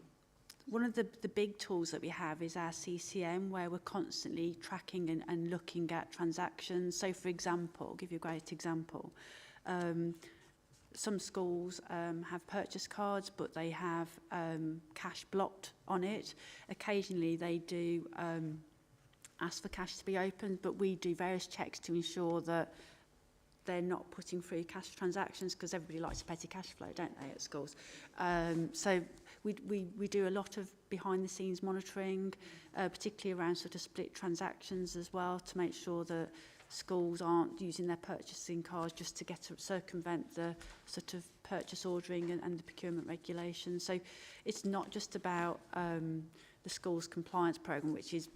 one of the big tools that we have is our CCM, where we're constantly tracking and looking at transactions. So, for example, I'll give you a great example. Some schools have purchase cards, but they have cash blocked on it. Occasionally, they do ask for cash to be opened, but we do various checks to ensure that they're not putting through cash transactions, because everybody likes petty cash flow, don't they, at schools? So we do a lot of behind-the-scenes monitoring, particularly around sort of split transactions as well, to make sure that schools aren't using their purchasing cards just to get to circumvent the sort of purchase ordering and the procurement regulations. So it's not just about the school's compliance programme, which is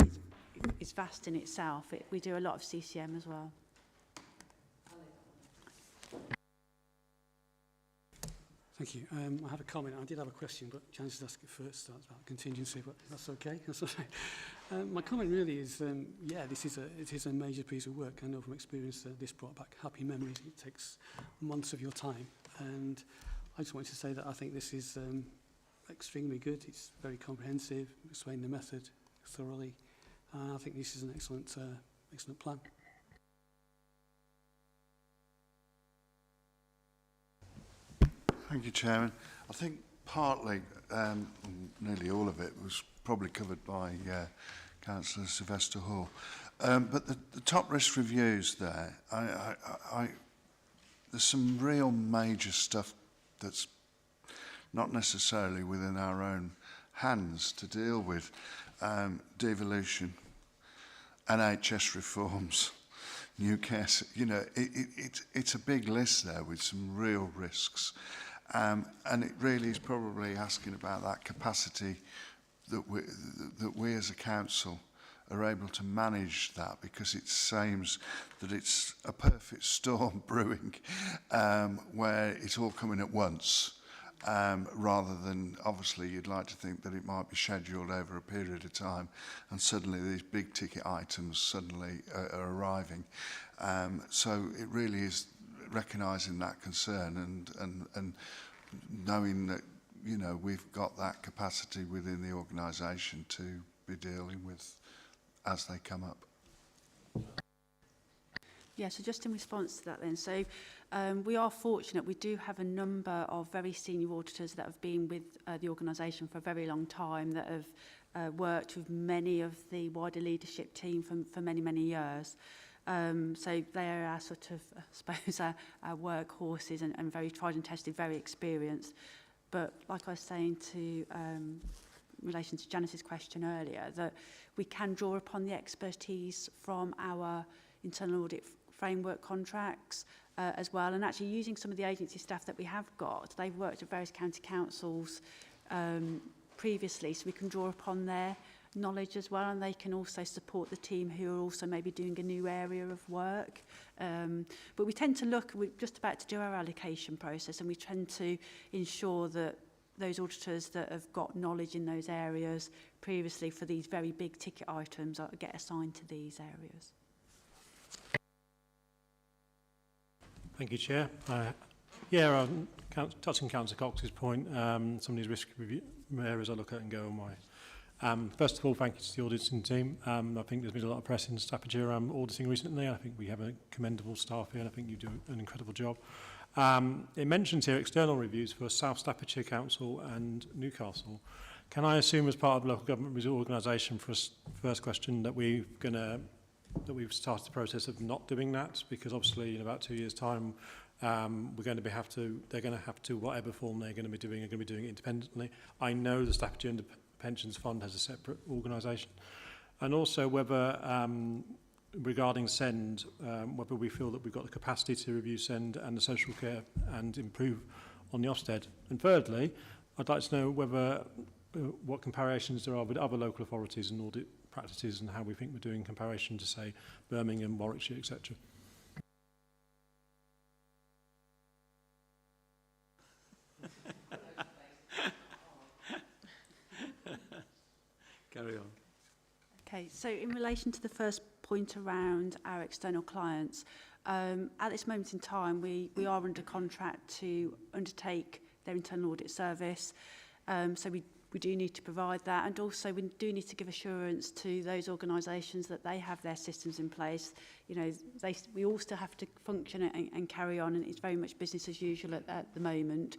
vast in itself. We do a lot of CCM as well. Thank you. I have a comment. I did have a question, but Janice to ask it first. That's about contingency, but that's okay. That's all right. My comment really is, yeah, it is a major piece of work. I know from experience that this brought back happy memories. It takes months of your time. And I just wanted to say that I think this is extremely good. It's very comprehensive, explain the method thoroughly. I think this is an excellent plan. Thank you, Chairman. I think partly, nearly all of it, was probably covered by Councillor Sylvester Hall. But the top risk reviews there, there's some real major stuff that's not necessarily within our own hands to deal with. Devolution, NHS reforms, new care, you know, it's a big list there with some real risks. And it really is probably asking about that capacity that we as a council are able to manage that, because it seems that it's a perfect storm brewing where it's all coming at once. Rather than, obviously, you'd like to think that it might be scheduled over a period of time, and suddenly these big ticket items suddenly are arriving. So it really is recognising that concern and knowing that, you know, we've got that capacity within the organisation to be dealing with as they come up. Yeah, so just in response to that then, so we are fortunate, we do have a number of very senior auditors that have been with the organisation for a very long time, that have worked with many of the wider leadership team for many, many years. So they are our sort of, I suppose, our workhorses and very tried and tested, very experienced. But like I was saying to in relation to Janice's question earlier, that we can draw upon the expertise from our internal audit framework contracts as well, and actually using some of the agency staff that we have got. They've worked at various county councils previously, so we can draw upon their knowledge as well, and they can also support the team who are also maybe doing a new area of work. But we tend to look, we're just about to do our allocation process, and we tend to ensure that those auditors that have got knowledge in those areas previously for these very big ticket items get assigned to these areas. Thank you, Chair. Yeah, touching Councillor Cox's point, some of these risk review areas I look at and go, oh my. First of all, thank you to the auditing team. I think there's been a lot of press in Staffordshire around auditing recently. I think we have a commendable staff here, and I think you do an incredible job. It mentions here external reviews for South Staffordshire Council and Newcastle. Can I assume, as part of the local government reorganisation, for a first question, that we've started the process of not doing that? Because obviously, in about 2 years' time, they're going to have to, whatever form they're going to be doing, are going to be doing it independently. I know the Staffordshire Pensions Fund has a separate organisation, and also whether regarding SEND, whether we feel that we've got the capacity to review SEND and the social care and improve on the Ofsted. And thirdly, I'd like to know whether what comparisons there are with other local authorities and audit practices, and how we think we're doing in comparison to, say, Birmingham, Warwickshire, etc. Carry on. Okay, so in relation to the first point around our external clients, at this moment in time, we are under contract to undertake their internal audit service. So we do need to provide that, and also we do need to give assurance to those organisations that they have their systems in place. You know, we all still have to function and carry on, and it's very much business as usual at the moment.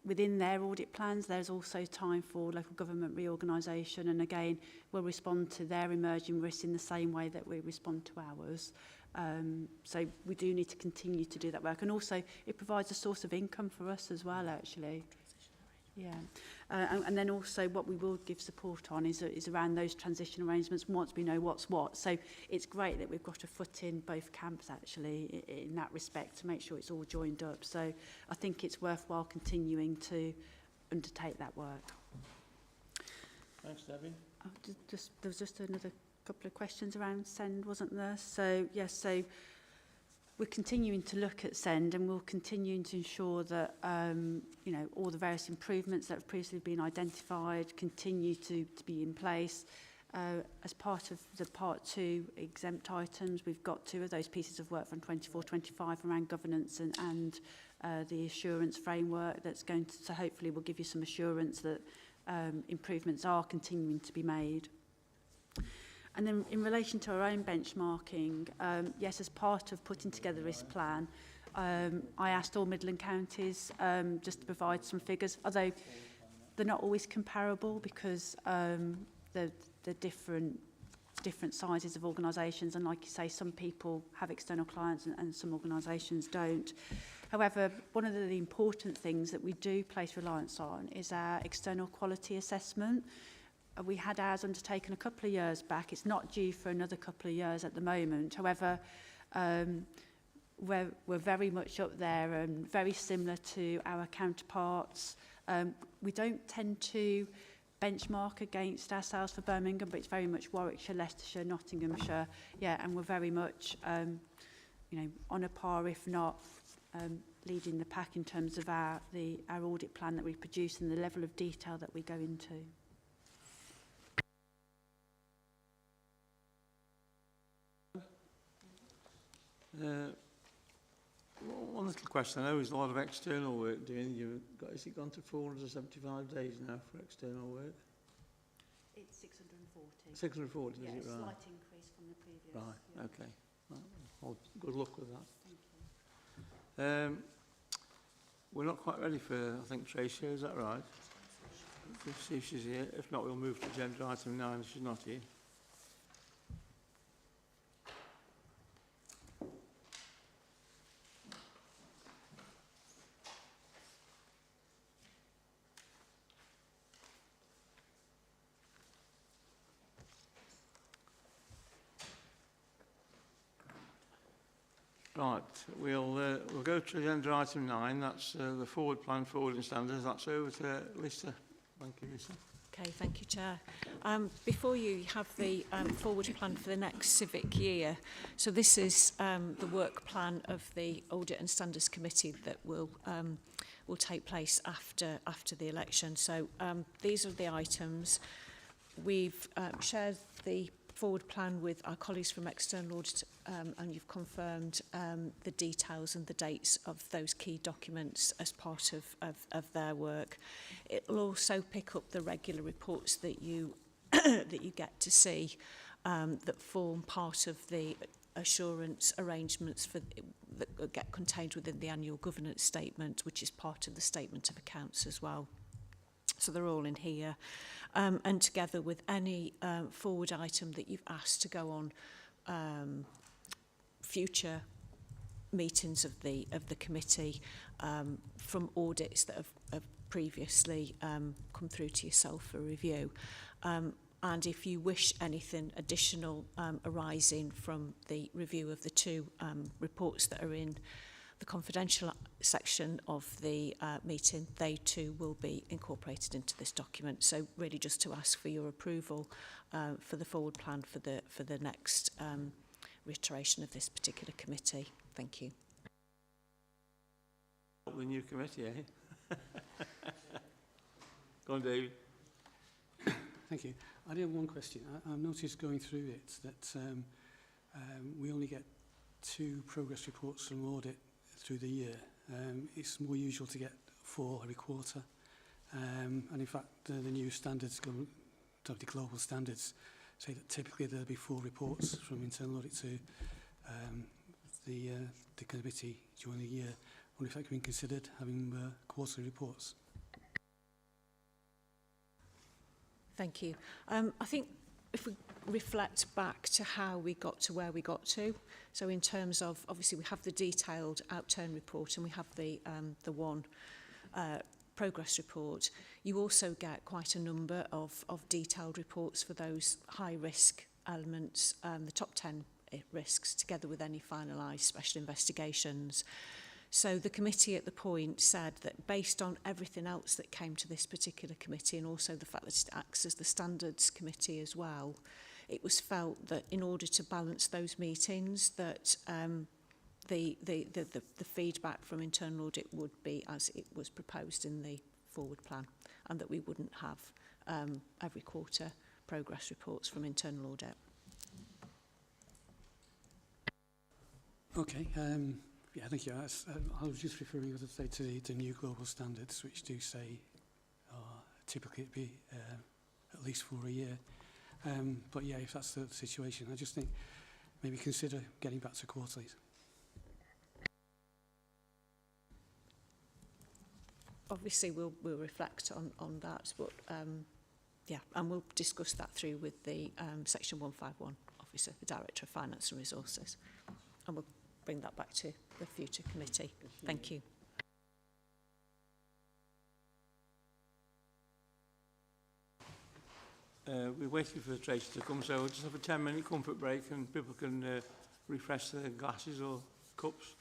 Within their audit plans, there's also time for local government reorganisation, and again, we'll respond to their emerging risks in the same way that we respond to ours. So we do need to continue to do that work, and also it provides a source of income for us as well, actually. Yeah, and then also what we will give support on is around those transition arrangements once we know what's what. So it's great that we've got a foot in both camps, actually, in that respect, to make sure it's all joined up. So I think it's worthwhile continuing to undertake that work. Thanks, Debbie. There was just another couple of questions around SEND, wasn't there? So, yes, so we're continuing to look at SEND, and we'll continue to ensure that you know, all the various improvements that have previously been identified continue to be in place. As part of the Part 2 exempt items, we've got 2 of those pieces of work from 24-25 around governance and the assurance framework that's going to, so hopefully will give you some assurance that improvements are continuing to be made. And then in relation to our own benchmarking, yes, as part of putting together this plan, I asked all Midland counties just to provide some figures, although they're not always comparable because they're different sizes of organisations, and like you say, some people have external clients and some organisations don't. However, one of the important things that we do place reliance on is our external quality assessment. We had ours undertaken a couple of years back. It's not due for another couple of years at the moment. However, we're very much up there and very similar to our counterparts. We don't tend to benchmark against ourselves for Birmingham, but it's very much Warwickshire, Leicestershire, Nottinghamshire. Yeah, and we're very much, you know, on a par, if not leading the pack in terms of our audit plan that we produce and the level of detail that we go into. One little question. I know there's a lot of external work doing. Has it gone to 475 days now for external work? It's 640. 640, yeah, is it right? Slight increase from the previous. Right, yeah. okay. Well, good luck with that. Thank you. We're not quite ready for, I think, Tracy, is that right? Let's see if she's here. If not, we'll move to agenda item 9 if she's not here. Right, we'll go to agenda item 9. That's the forward plan, forwarding standards. That's over to Lisa. Thank you, Lisa. Okay, thank you, Chair. Before you have the forward plan for the next civic year. So this is the work plan of the Audit and Standards Committee that will take place after the election. So these are the items. We've shared the forward plan with our colleagues from External Audit, and you've confirmed the details and the dates of those key documents as part of their work. It will also pick up the regular reports that you that you get to see that form part of the assurance arrangements that get contained within the annual governance statement, which is part of the statement of accounts as well. So they're all in here. And together with any forward item that you've asked to go on future meetings of the committee from audits that have previously come through to yourself for review. And if you wish anything additional arising from the review of the two reports that are in the confidential section of the meeting, they too will be incorporated into this document. So really just to ask for your approval for the forward plan for the next reiteration of this particular committee. Thank you. The new committee, eh? Go on, David. Thank you. I do have one question. I've noticed going through it that we only get 2 progress reports from audit through the year. It's more usual to get 4 every quarter. And in fact, the new standards, the global standards, say that typically there'll be 4 reports from internal audit to the committee during the year. I wonder if that can be considered, having quarterly reports. Thank you. I think if we reflect back to how we got to where we got to, so in terms of, obviously we have the detailed outturn report and we have the one progress report. You also get quite a number of detailed reports for those high risk elements, the top 10 risks, together with any finalised special investigations. So the committee at the point said that based on everything else that came to this particular committee, and also the fact that it acts as the standards committee as well, it was felt that in order to balance those meetings, that the feedback from internal audit would be as it was proposed in the forward plan, and that we wouldn't have every quarter progress reports from internal audit. Okay. Yeah, thank you. I was just referring, as I say, to the new global standards, which do say typically it'd be at least 4 a year. But yeah, if that's the situation, I just think maybe consider getting back to quarterlies. Obviously, we'll reflect on that, but yeah, and we'll discuss that through with the Section 151 officer, the Director of Finance and Resources, and we'll bring that back to the future committee. Thank you. We're waiting for the Tracy to come, so we'll just have a 10-minute comfort break and people can refresh their glasses or cups.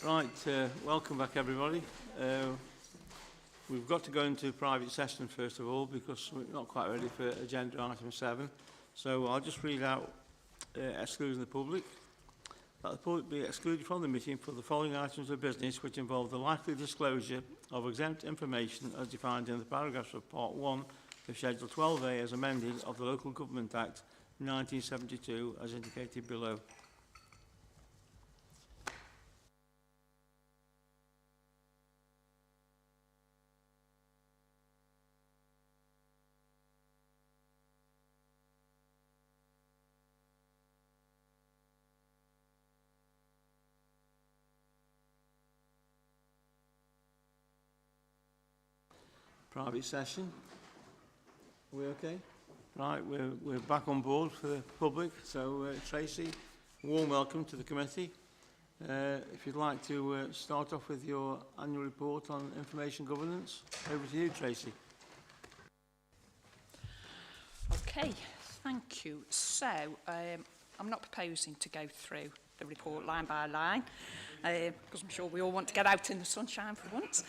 Right, welcome back everybody. We've got to go into private session first of all because we're not quite ready for agenda item 7. So I'll just read out excluding the public. That the public be excluded from the meeting for the following items of business which involve the likely disclosure of exempt information as defined in the paragraphs of Part 1 of Schedule 12A as amended of the Local Government Act 1972 as indicated below. Private session. Are we okay? Right, we're back on board for the public. So Tracy, warm welcome to the committee. If you'd like to start off with your annual report on information governance, over to you, Tracy. Okay, thank you. So I'm not proposing to go through the report line by line because I'm sure we all want to get out in the sunshine for once.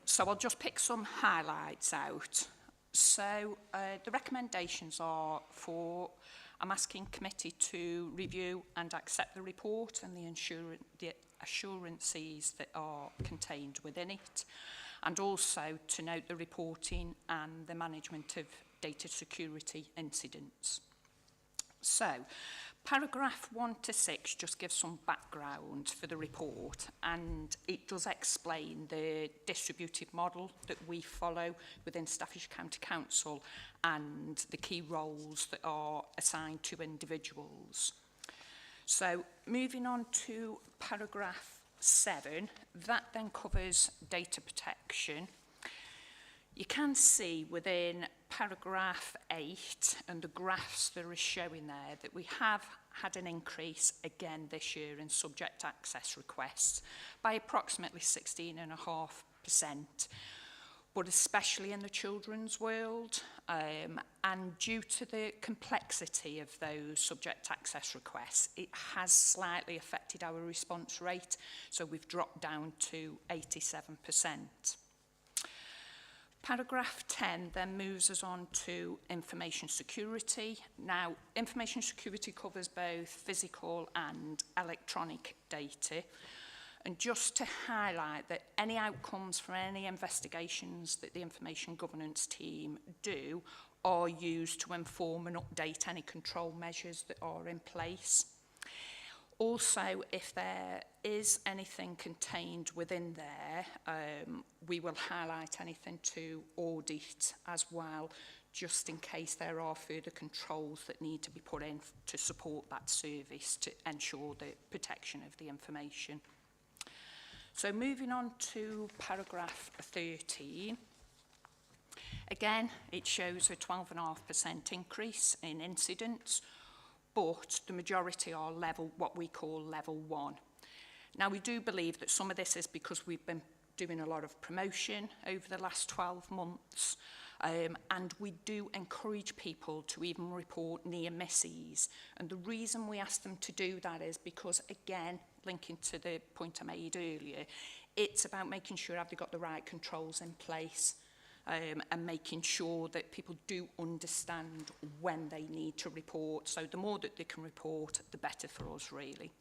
So I'll just pick some highlights out. So the recommendations are for, I'm asking committee to review and accept the report and the assurances that are contained within it, and also to note the reporting and the management of data security incidents. So paragraph 1 to 6 just gives some background for the report, and it does explain the distributed model that we follow within Stafford County Council and the key roles that are assigned to individuals. So moving on to paragraph 7, that then covers data protection. You can see within paragraph 8 and the graphs that are showing there that we have had an increase again this year in subject access requests by approximately 16.5%, but especially in the children's world, and due to the complexity of those subject access requests, it has slightly affected our response rate, so we've dropped down to 87%. Paragraph 10 then moves us on to information security. Now, information security covers both physical and electronic data. And just to highlight that any outcomes from any investigations that the information governance team do are used to inform and update any control measures that are in place. Also, if there is anything contained within there, we will highlight anything to Audit as well, just in case there are further controls that need to be put in to support that service to ensure the protection of the information. So moving on to paragraph 13. Again, it shows a 12.5% increase in incidents, but the majority are what we call level 1. Now, we do believe that some of this is because we've been doing a lot of promotion over the last 12 months, and we do encourage people to even report near misses. And the reason we ask them to do that is because, again, linking to the point I made earlier, it's about making sure have they got the right controls in place, and making sure that people do understand when they need to report. So the more that they can report, the better for us, really.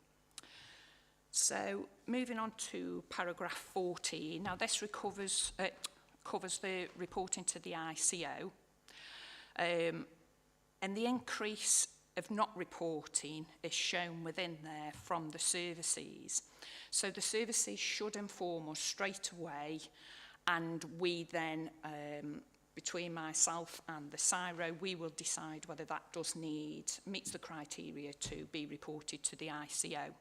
So moving on to paragraph 14. Now this covers the reporting to the ICO. And the increase of not reporting is shown within there from the services. So the services should inform us straight away, and we then, between myself and the CIRO, we will decide whether that meets the criteria to be reported to the ICO.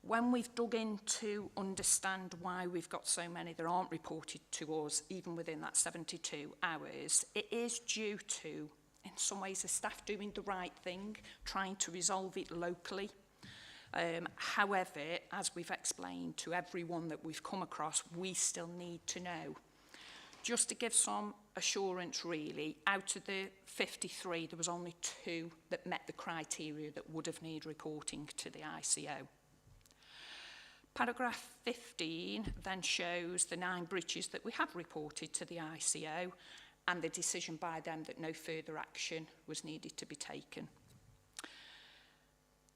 When we've dug in to understand why we've got so many that aren't reported to us, even within that 72 hours, it is due to, in some ways, the staff doing the right thing, trying to resolve it locally. However, as we've explained to everyone that we've come across, we still need to know. Just to give some assurance, really, out of the 53, there was only 2 that met the criteria that would have needed reporting to the ICO. Paragraph 15 then shows the 9 breaches that we have reported to the ICO and the decision by them that no further action was needed to be taken.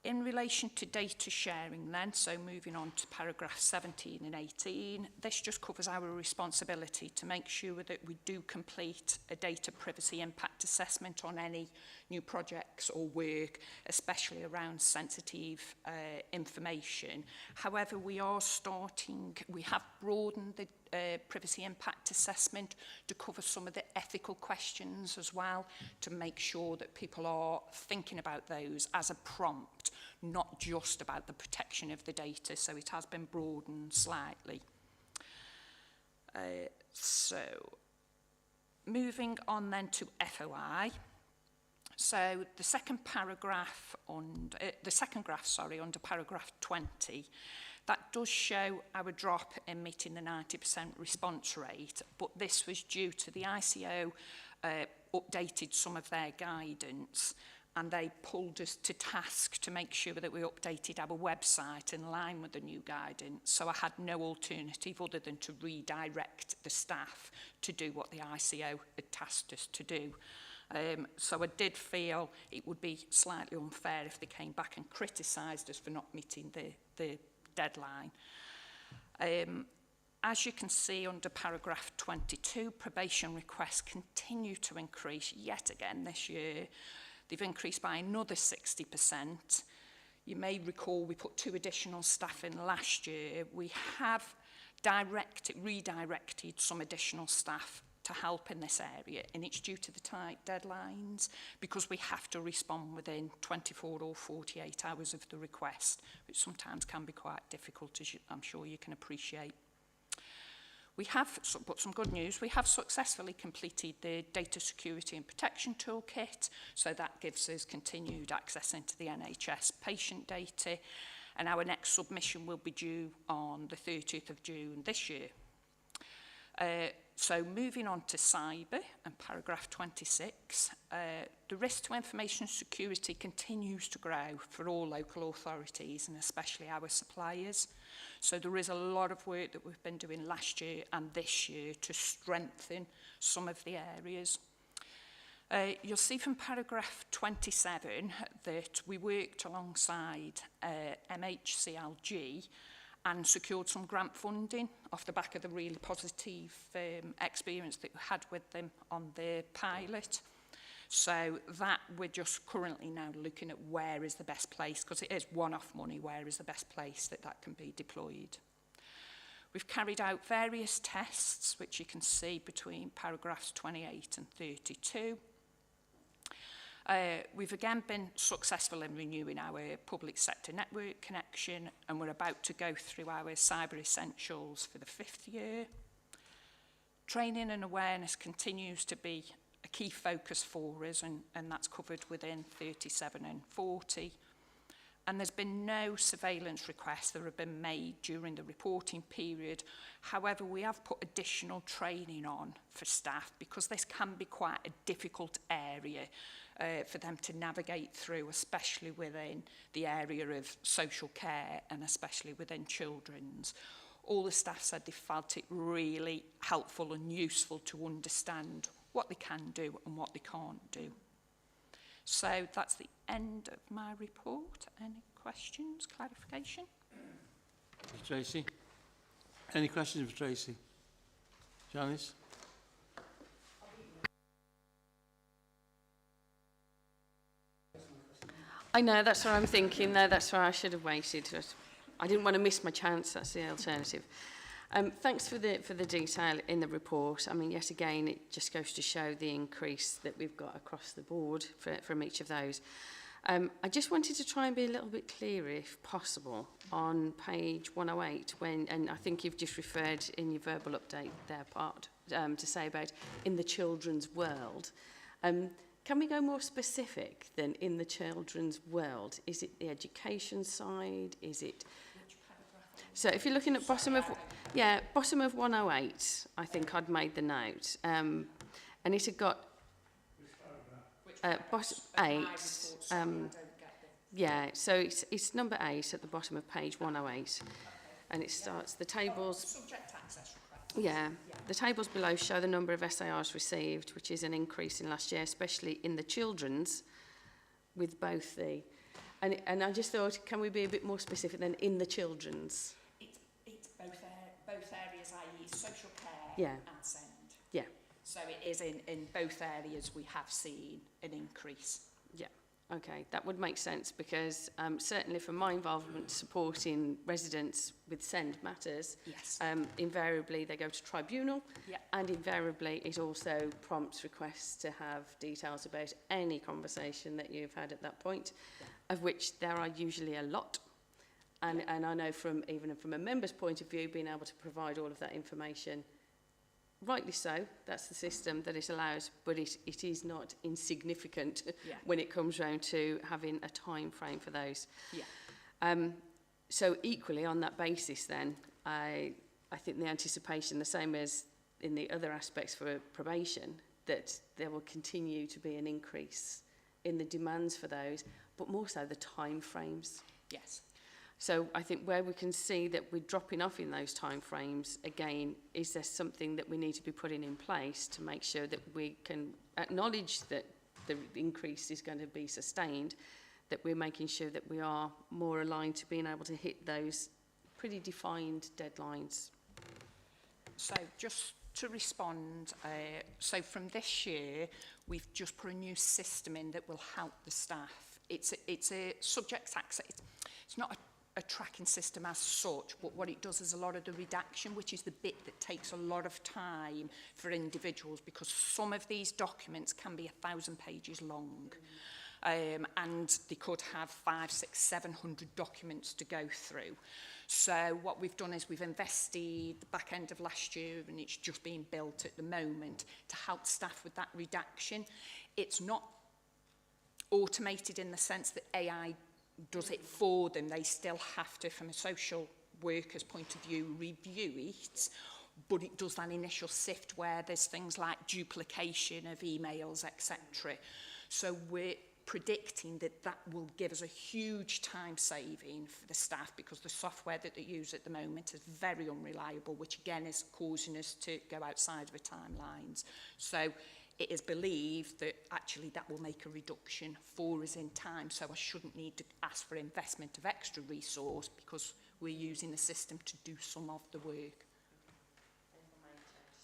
In relation to data sharing then, so moving on to paragraph 17 and 18, this just covers our responsibility to make sure that we do complete a data privacy impact assessment on any new projects or work, especially around sensitive information. However, we have broadened the privacy impact assessment to cover some of the ethical questions as well, to make sure that people are thinking about those as a prompt, not just about the protection of the data. So it has been broadened slightly. So moving on then to FOI. So the second paragraph on under paragraph 20, that does show our drop in meeting the 90% response rate, but this was due to the ICO updated some of their guidance, and they pulled us to task to make sure that we updated our website in line with the new guidance. So I had no alternative other than to redirect the staff to do what the ICO had tasked us to do. So I did feel it would be slightly unfair if they came back and criticised us for not meeting the deadline. As you can see under paragraph 22, probation requests continue to increase yet again this year. They've increased by another 60%. You may recall we put 2 additional staff in last year. We have redirected some additional staff to help in this area, and it's due to the tight deadlines because we have to respond within 24 or 48 hours of the request, which sometimes can be quite difficult, as I'm sure you can appreciate. We have, but some good news, we have successfully completed the Data Security and Protection Toolkit, so that gives us continued access into the NHS patient data, and our next submission will be due on the 30th of June this year. So moving on to cyber and paragraph 26, the risk to information security continues to grow for all local authorities and especially our suppliers. So there is a lot of work that we've been doing last year and this year to strengthen some of the areas. You'll see from paragraph 27 that we worked alongside MHCLG and secured some grant funding off the back of the really positive experience that we had with them on the pilot. So that we're just currently now looking at where is the best place, because it is one-off money, where is the best place that that can be deployed. We've carried out various tests, which you can see between paragraphs 28 and 32. We've again been successful in renewing our public sector network connection, and we're about to go through our cyber essentials for the 5th year. Training and awareness continues to be a key focus for us, and that's covered within 37 and 40. And there's been no surveillance requests that have been made during the reporting period. However, we have put additional training on for staff because this can be quite a difficult area for them to navigate through, especially within the area of social care and especially within children's. All the staff said they felt it really helpful and useful to understand what they can do and what they can't do. So that's the end of my report. Any questions, clarification? Tracy? Any questions for Tracy? Janice? I know, that's what I'm thinking there. That's why I should have waited. I didn't want to miss my chance. That's the alternative. Thanks for the detail in the report. I mean, yet again, it just goes to show the increase that we've got across the board from each of those. I just wanted to try and be a little bit clearer, if possible, on page 108, and I think you've just referred in your verbal update there, part, to say about in the children's world. Can we go more specific than in the children's world? Is it the education side? Is it... So if you're looking at bottom of 108, I think I'd made the note. And it had got bottom 8. Yeah, so it's number 8 at the bottom of page 108. And it starts, the tables... Subject access request. Yeah, the tables below show the number of SARs received, which is an increase in last year, especially in the children's, with both the... And I just thought, can we be a bit more specific than in the children's? It's both areas, i.e. social care Yeah. and SEND. Yeah. So it is in both areas we have seen an increase. Yeah, okay, that would make sense because certainly from my involvement supporting residents with SEND matters, Yes. invariably they go to tribunal, Yeah. and invariably it also prompts requests to have details about any conversation that you've had at that point, of which there are usually a lot. And I know even from a member's point of view, being able to provide all of that information, rightly so, that's the system that it allows, but it is not insignificant when it comes round to having a time frame for those. Yeah. So equally on that basis then, I think the anticipation, the same as in the other aspects for probation, that there will continue to be an increase in the demands for those, but more so the time frames. Yes. So I think where we can see that we're dropping off in those time frames, again, is there something that we need to be putting in place to make sure that we can acknowledge that the increase is going to be sustained, that we're making sure that we are more aligned to being able to hit those pretty defined deadlines. So just to respond, so from this year, we've just put a new system in that will help the staff. It's a subject access. It's not a tracking system as such, but what it does is a lot of the redaction, which is the bit that takes a lot of time for individuals, because some of these documents can be 1,000 pages long. And they could have 500, 600, 700 documents to go through. So what we've done is we've invested the back end of last year, and it's just being built at the moment, to help staff with that redaction. It's not automated in the sense that AI does it for them. They still have to, from a social worker's point of view, review it, but it does that initial sift where there's things like duplication of emails, etc. So we're predicting that that will give us a huge time saving for the staff, because the software that they use at the moment is very unreliable, which again is causing us to go outside of the timelines. So it is believed that actually that will make a reduction for us in time, so I shouldn't need to ask for investment of extra resource because we're using the system to do some of the work.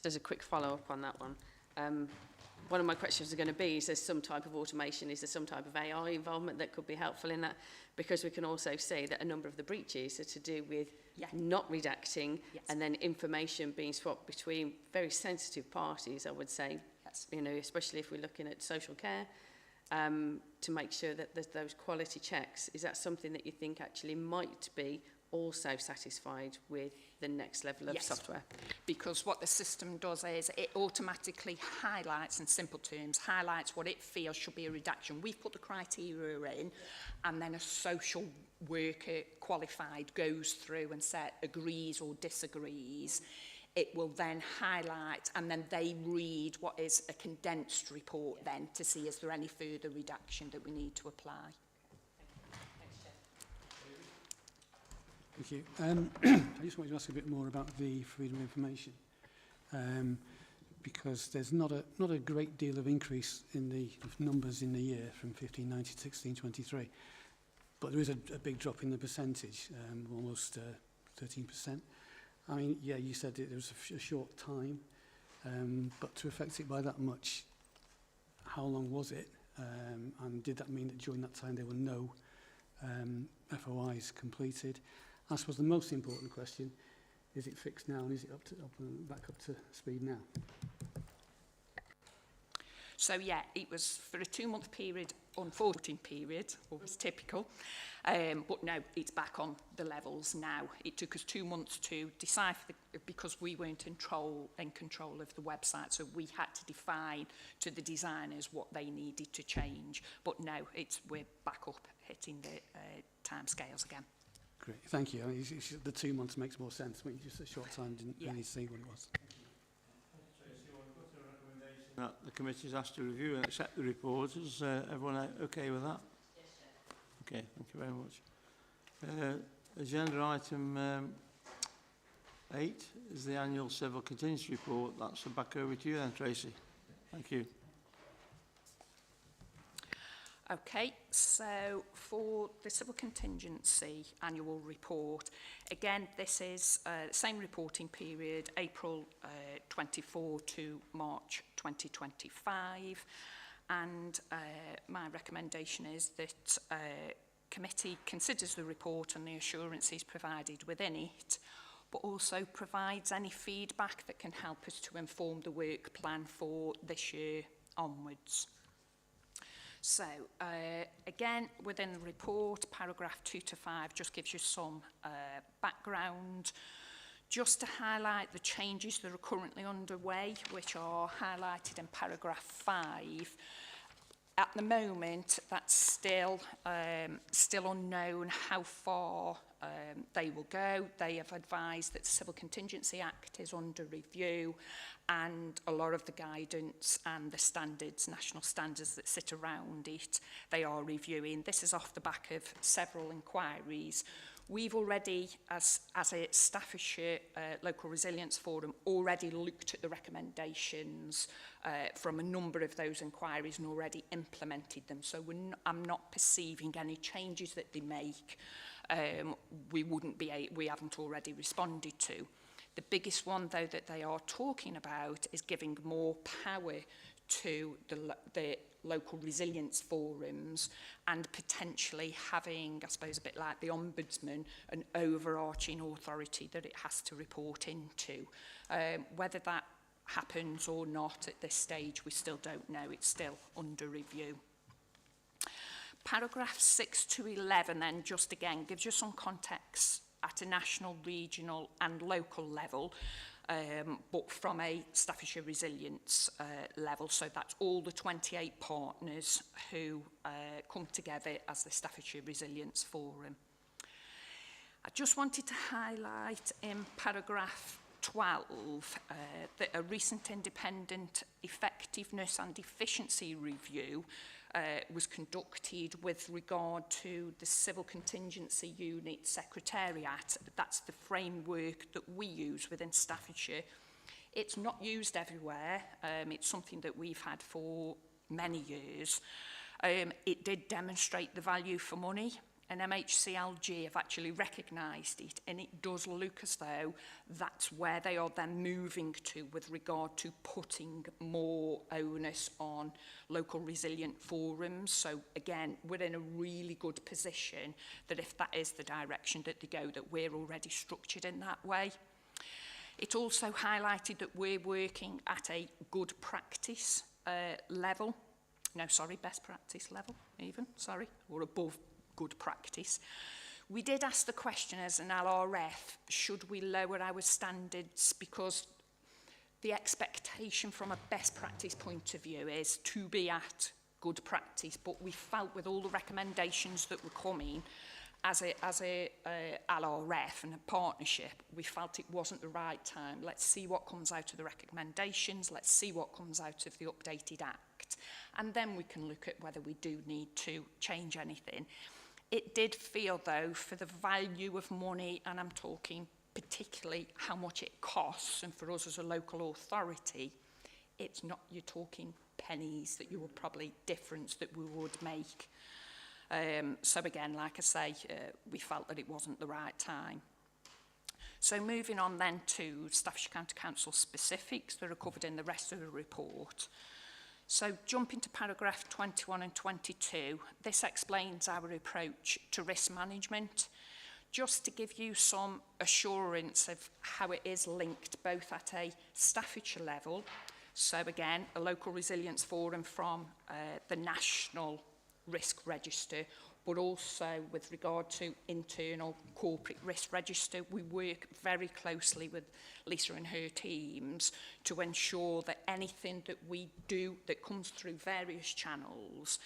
There's a quick follow-up on that one. One of my questions are going to be, is there some type of automation, is there some type of AI involvement that could be helpful in that? Because we can also see that a number of the breaches are to do with not redacting and then information being swapped between very sensitive parties, I would say, you know, especially if we're looking at social care, to make sure that there's those quality checks. Is that something that you think actually might be also satisfied with the next level of software? Because what the system does is it automatically highlights, in simple terms, highlights what it feels should be a redaction. We've put the criteria in, and then a social worker qualified goes through and agrees or disagrees. It will then highlight, and then they read what is a condensed report then to see is there any further redaction that we need to apply. Thank you. I just wanted to ask a bit more about the freedom of information, because there's not a great deal of increase in the numbers in the year from 1590 to 1623, but there is a big drop in the percentage, almost 13%. I mean, yeah, you said it was a short time, but to affect it by that much, how long was it? And did that mean that during that time there were no FOIs completed? I suppose the most important question, is it fixed now and is it back up to speed now? So yeah, it was for a 2-month period, unfortunate period, always typical. But no, it's back on the levels now. It took us 2 months to decipher, because we weren't in control of the website, so we had to define to the designers what they needed to change. But no, we're back up, hitting the timescales again. Great, thank you. I mean, the 2 months makes more sense. I mean, just a short time didn't really see what it was. That the committee is asked to review and accept the report. Is everyone okay with that? Yes, sir. Okay, thank you very much. Agenda item 8 is the annual civil contingency report. That's back over to you then, Tracy. Thank you. Okay, so for the civil contingency annual report, again, this is the same reporting period, April 24 to March 2025. And my recommendation is that committee considers the report and the assurances provided within it, but also provides any feedback that can help us to inform the work plan for this year onwards. So, again, within the report, paragraph 2 to 5 just gives you some background, just to highlight the changes that are currently underway, which are highlighted in paragraph 5. At the moment, that's still unknown how far they will go. They have advised that the Civil Contingency Act is under review, and a lot of the guidance and the standards, national standards that sit around it, they are reviewing. This is off the back of several inquiries. We've already, as a Staffordshire Local Resilience Forum, already looked at the recommendations from a number of those inquiries and already implemented them. So I'm not perceiving any changes that they make we haven't already responded to. The biggest one, though, that they are talking about is giving more power to the local resilience forums and potentially having, I suppose, a bit like the Ombudsman, an overarching authority that it has to report into. Whether that happens or not at this stage, we still don't know. It's still under review. Paragraph 6 to 11 then just again gives you some context at a national, regional and local level, but from a Staffordshire resilience level. So that's all the 28 partners who come together as the Staffordshire Resilience Forum. I just wanted to highlight in paragraph 12 that a recent independent effectiveness and efficiency review was conducted with regard to the Civil Contingency Unit Secretariat. That's the framework that we use within Staffordshire. It's not used everywhere. It's something that we've had for many years. It did demonstrate the value for money, and MHCLG have actually recognised it, and it does look as though that's where they are then moving to with regard to putting more onus on local resilient forums. So again, we're in a really good position that if that is the direction that they go, that we're already structured in that way. It also highlighted that we're working at a good practice level. No, sorry, best practice level even, sorry, or above good practice. We did ask the question as an LRF, should we lower our standards, because the expectation from a best practice point of view is to be at good practice, but we felt with all the recommendations that were coming as a LRF and a partnership, we felt it wasn't the right time. Let's see what comes out of the recommendations, let's see what comes out of the updated Act, and then we can look at whether we do need to change anything. It did feel, though, for the value of money, and I'm talking particularly how much it costs, and for us as a local authority, it's not, you're talking pennies that you will probably difference that we would make. So again, like I say, we felt that it wasn't the right time. So moving on then to Staffordshire County Council specifics that are covered in the rest of the report. So jumping to paragraph 21 and 22, this explains our approach to risk management. Just to give you some assurance of how it is linked both at a Staffordshire level, so again, a local resilience forum from the National Risk Register, but also with regard to internal corporate risk register, we work very closely with Lisa and her teams to ensure that anything that we do that comes through various channels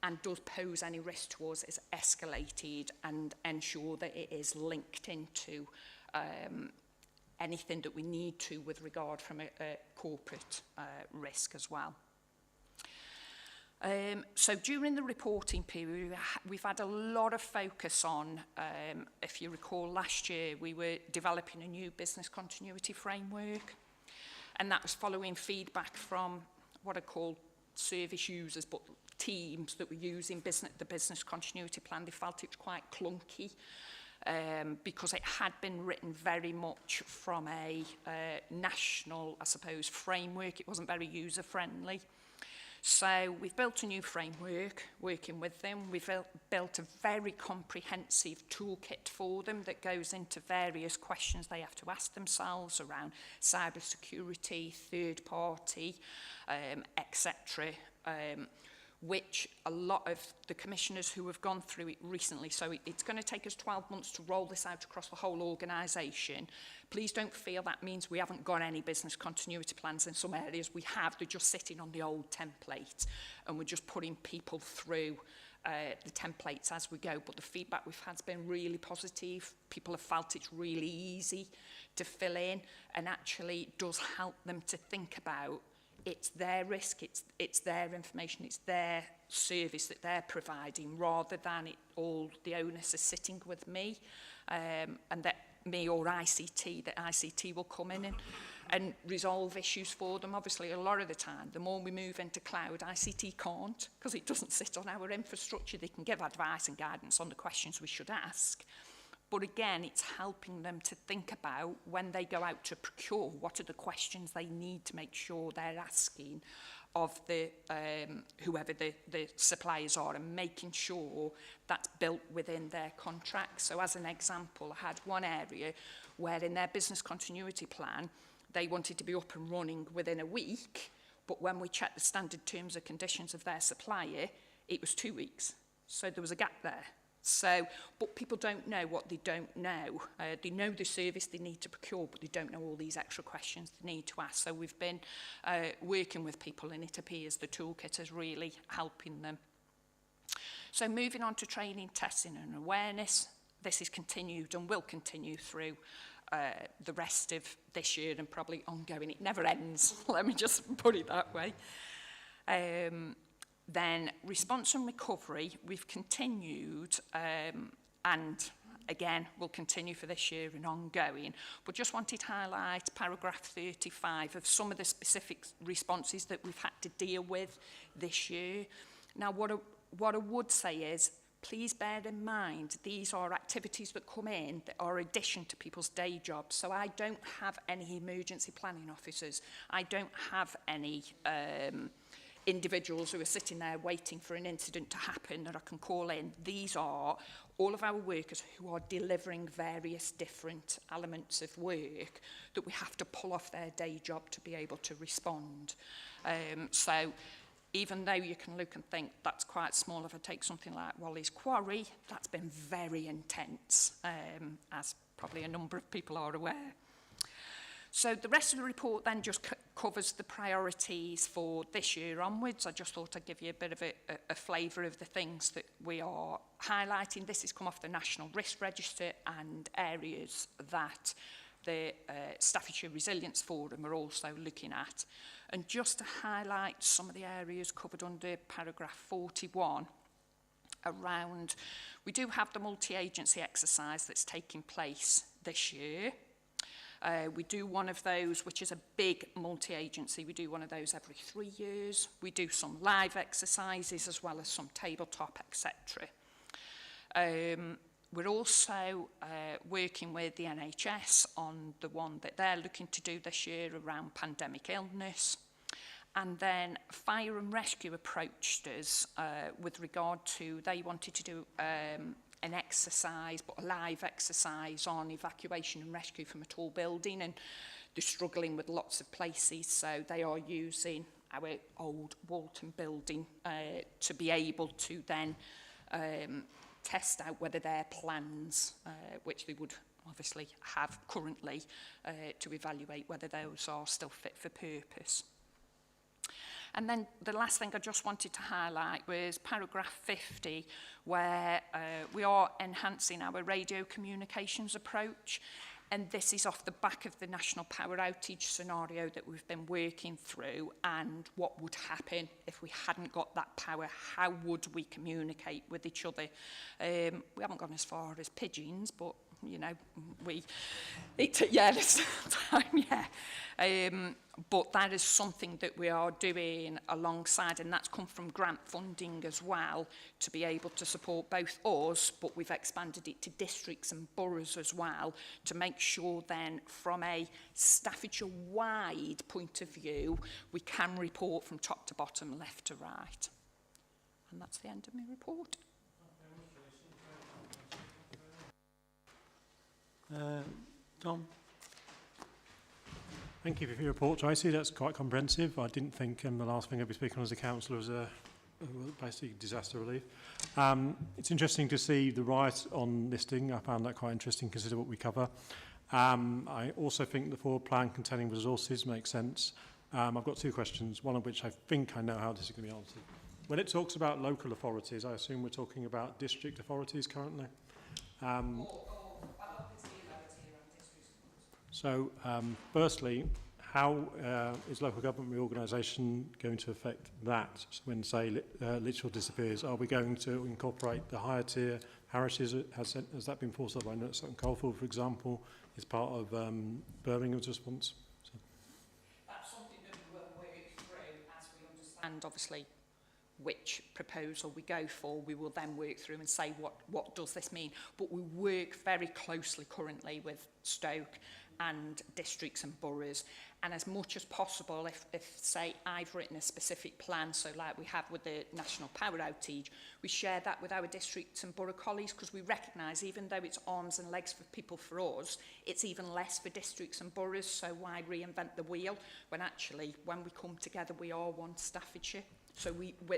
and does pose any risk to us is escalated and ensure that it is linked into anything that we need to with regard from a corporate risk as well. So during the reporting period, we've had a lot of focus on, if you recall, last year we were developing a new business continuity framework, and that was following feedback from what I call service users, but teams that were using the business continuity plan. They felt it was quite clunky because it had been written very much from a national, I suppose, framework. It wasn't very user-friendly. So we've built a new framework, working with them. We've built a very comprehensive toolkit for them that goes into various questions they have to ask themselves around cyber security, third party, etc., which a lot of the commissioners who have gone through it recently, so it's going to take us 12 months to roll this out across the whole organisation. Please don't feel that means we haven't got any business continuity plans in some areas. We have, they're just sitting on the old template, and we're just putting people through the templates as we go. But the feedback we've had has been really positive. People have felt it's really easy to fill in, and actually does help them to think about it's their risk, it's their information, it's their service that they're providing, rather than all the onus is sitting with me, and that me or ICT, that ICT will come in and resolve issues for them. Obviously, a lot of the time, the more we move into cloud, ICT can't, because it doesn't sit on our infrastructure. They can give advice and guidance on the questions we should ask. But again, it's helping them to think about when they go out to procure, what are the questions they need to make sure they're asking of the whoever the suppliers are, and making sure that's built within their contract. So as an example, I had one area where in their business continuity plan, they wanted to be up and running within a week, but when we checked the standard terms and conditions of their supplier, it was 2 weeks. So there was a gap there. So, but people don't know what they don't know. They know the service they need to procure, but they don't know all these extra questions they need to ask. So we've been working with people, and it appears the toolkit is really helping them. So moving on to training, testing and awareness, this is continued and will continue through the rest of this year and probably ongoing. It never ends, let me just put it that way. Then response and recovery, we've continued and again will continue for this year and ongoing, but just wanted to highlight paragraph 35 of some of the specific responses that we've had to deal with this year. Now what I would say is, please bear in mind these are activities that come in that are addition to people's day jobs. So I don't have any emergency planning officers, I don't have any individuals who are sitting there waiting for an incident to happen that I can call in. These are all of our workers who are delivering various different elements of work that we have to pull off their day job to be able to respond. So even though you can look and think that's quite small, if I take something like Wally's Quarry, that's been very intense, as probably a number of people are aware. So the rest of the report then just covers the priorities for this year onwards. I just thought I'd give you a bit of a flavour of the things that we are highlighting. This has come off the National Risk Register, and areas that the Staffordshire Resilience Forum are also looking at. And just to highlight some of the areas covered under paragraph 41, around, we do have the multi-agency exercise that's taking place this year. We do one of those, which is a big multi-agency. We do one of those every 3 years. We do some live exercises as well as some tabletop, etc. We're also working with the NHS on the one that they're looking to do this year around pandemic illness. And then Fire and Rescue approached us with regard to, they wanted to do an exercise, but a live exercise on evacuation and rescue from a tall building, and they're struggling with lots of places, so they are using our old Walton building to be able to then test out whether their plans, which they would obviously have currently, to evaluate whether those are still fit for purpose. And then the last thing I just wanted to highlight was paragraph 50, where we are enhancing our radio communications approach. And this is off the back of the national power outage scenario that we've been working through, and what would happen if we hadn't got that power. How would we communicate with each other? We haven't gone as far as pigeons, but you know, this time, yeah. But that is something that we are doing alongside, and that's come from grant funding as well, to be able to support both us, but we've expanded it to districts and boroughs as well, to make sure then from a Staffordshire-wide point of view, we can report from top to bottom, left to right. And that's the end of my report. Tom? Thank you for your report, Tracy. That's quite comprehensive. I didn't think the last thing I'd be speaking on as a councillor was basically disaster relief. It's interesting to see the right on listing. I found that quite interesting, consider what we cover. I also think the forward plan containing resources makes sense. I've got two questions, one of which I think I know how this is going to be answered. When it talks about local authorities, I assume we're talking about district authorities currently. So, firstly, how is local government reorganisation going to affect that when, say, Lichfield disappears? Are we going to incorporate the higher tier parishes? Has that been forced up by Sutton Coldfield, for example, is part of Birmingham's response? So. That's something that we will work through as we understand, obviously, which proposal we go for. We will then work through and say what does this mean. But we work very closely currently with Stoke and districts and boroughs, and as much as possible, if say I've written a specific plan, so like we have with the national power outage, we share that with our districts and borough colleagues, because we recognise even though it's arms and legs for people, for us it's even less for districts and boroughs. So why reinvent the wheel when actually when we come together we are one Staffordshire? So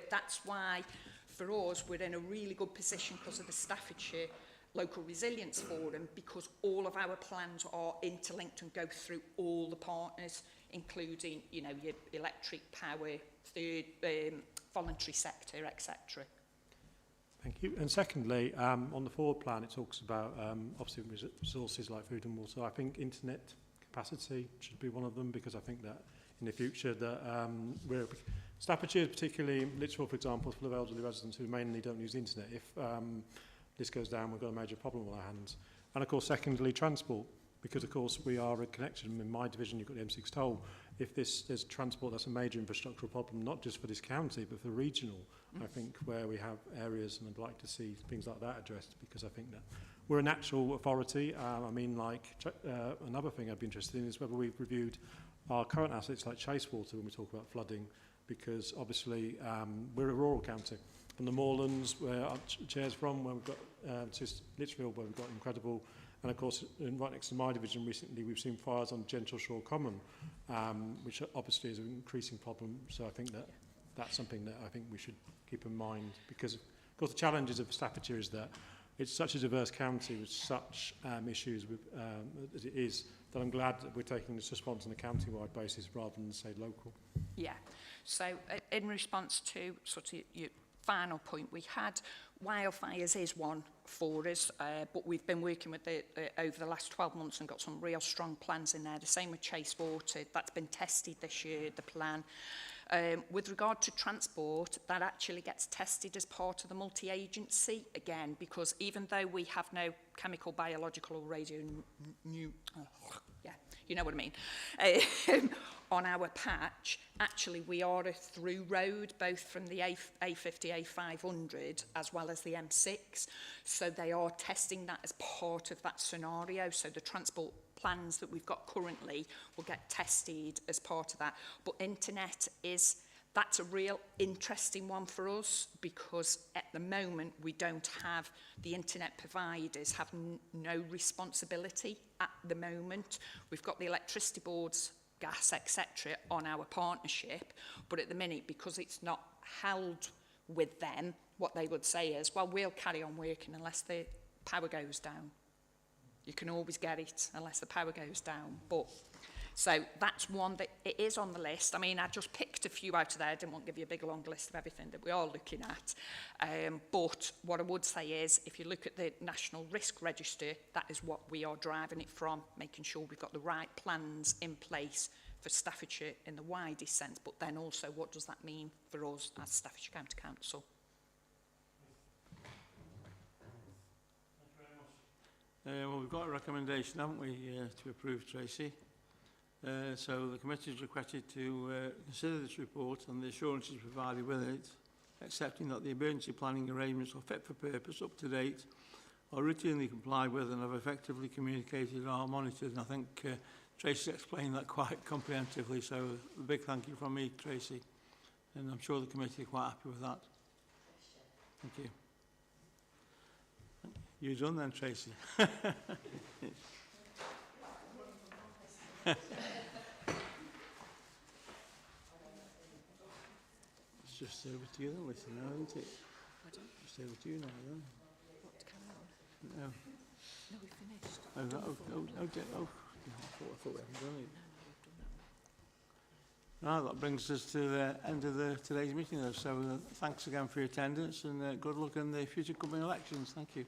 that's why for us we're in a really good position because of the Staffordshire Local Resilience Forum, because all of our plans are interlinked and go through all the partners, including, you know, your electric power, third, voluntary sector, etc. Thank you. And secondly, on the forward plan, it talks about obviously resources like food and water. I think internet capacity should be one of them, because I think that in the future that Staffordshire, particularly Lichfield, for example, is full of elderly residents who mainly don't use the internet. If this goes down, we've got a major problem on our hands. And of course, secondly, transport, because of course we are a connection. In my division, you've got the M6 toll. If there's transport, that's a major infrastructural problem, not just for this county, but for regional, I think, where we have areas, and I'd like to see things like that addressed, because I think that we're a natural authority. I mean, like, another thing I'd be interested in is whether we've reviewed our current assets like Chasewater when we talk about flooding, because obviously we're a rural county. From the moorlands, where our chair's from, where we've got to Lichfield, where we've got incredible, and of course, right next to my division recently, we've seen fires on Gentle Shore Common, which obviously is an increasing problem. So I think that that's something that I think we should keep in mind, because of course the challenges of Staffordshire is that it's such a diverse county with such issues with, as it is, that I'm glad that we're taking this response on a county-wide basis rather than, say, local. Yeah. So in response to sort of your final point, we had wildfires is one for us, but we've been working with it over the last 12 months and got some real strong plans in there. The same with Chasewater, that's been tested this year, the plan. With regard to transport, that actually gets tested as part of the multi-agency, again, because even though we have no chemical, biological or radio yeah, you know what I mean, on our patch, actually we are a through road, both from the A50, A500, as well as the M6. So they are testing that as part of that scenario. So the transport plans that we've got currently will get tested as part of that. But internet that's a real interesting one for us, because at the moment we don't have, the internet providers have no responsibility at the moment. We've got the electricity boards, gas, etc. on our partnership, but at the minute, because it's not held with them, what they would say is, well, we'll carry on working unless the power goes down. You can always get it unless the power goes down, but So that's one that it is on the list. I mean, I just picked a few out of there. I didn't want to give you a big long list of everything that we are looking at. But what I would say is, if you look at the National Risk Register, that is what we are driving it from, making sure we've got the right plans in place for Staffordshire in the widest sense, but then also what does that mean for us as Staffordshire County Council? Well, we've got a recommendation, haven't we, to approve, Tracy? So the committee is requested to consider this report and the assurances provided with it, accepting that the emergency planning arrangements are fit for purpose, up to date, are routinely complied with and have effectively communicated and are monitored. And I think Tracy explained that quite comprehensively, so a big thank you from me, Tracy. And I'm sure the committee are quite happy with that. Thank you. You done then, Tracy? It's just over to you then, listen now, isn't it? Just over to you now, then. What, to carry on? No. No, we finished. I thought we hadn't done it. Right, that brings us to the end of today's meeting, though. So thanks again for your attendance and good luck in the future coming elections. Thank you.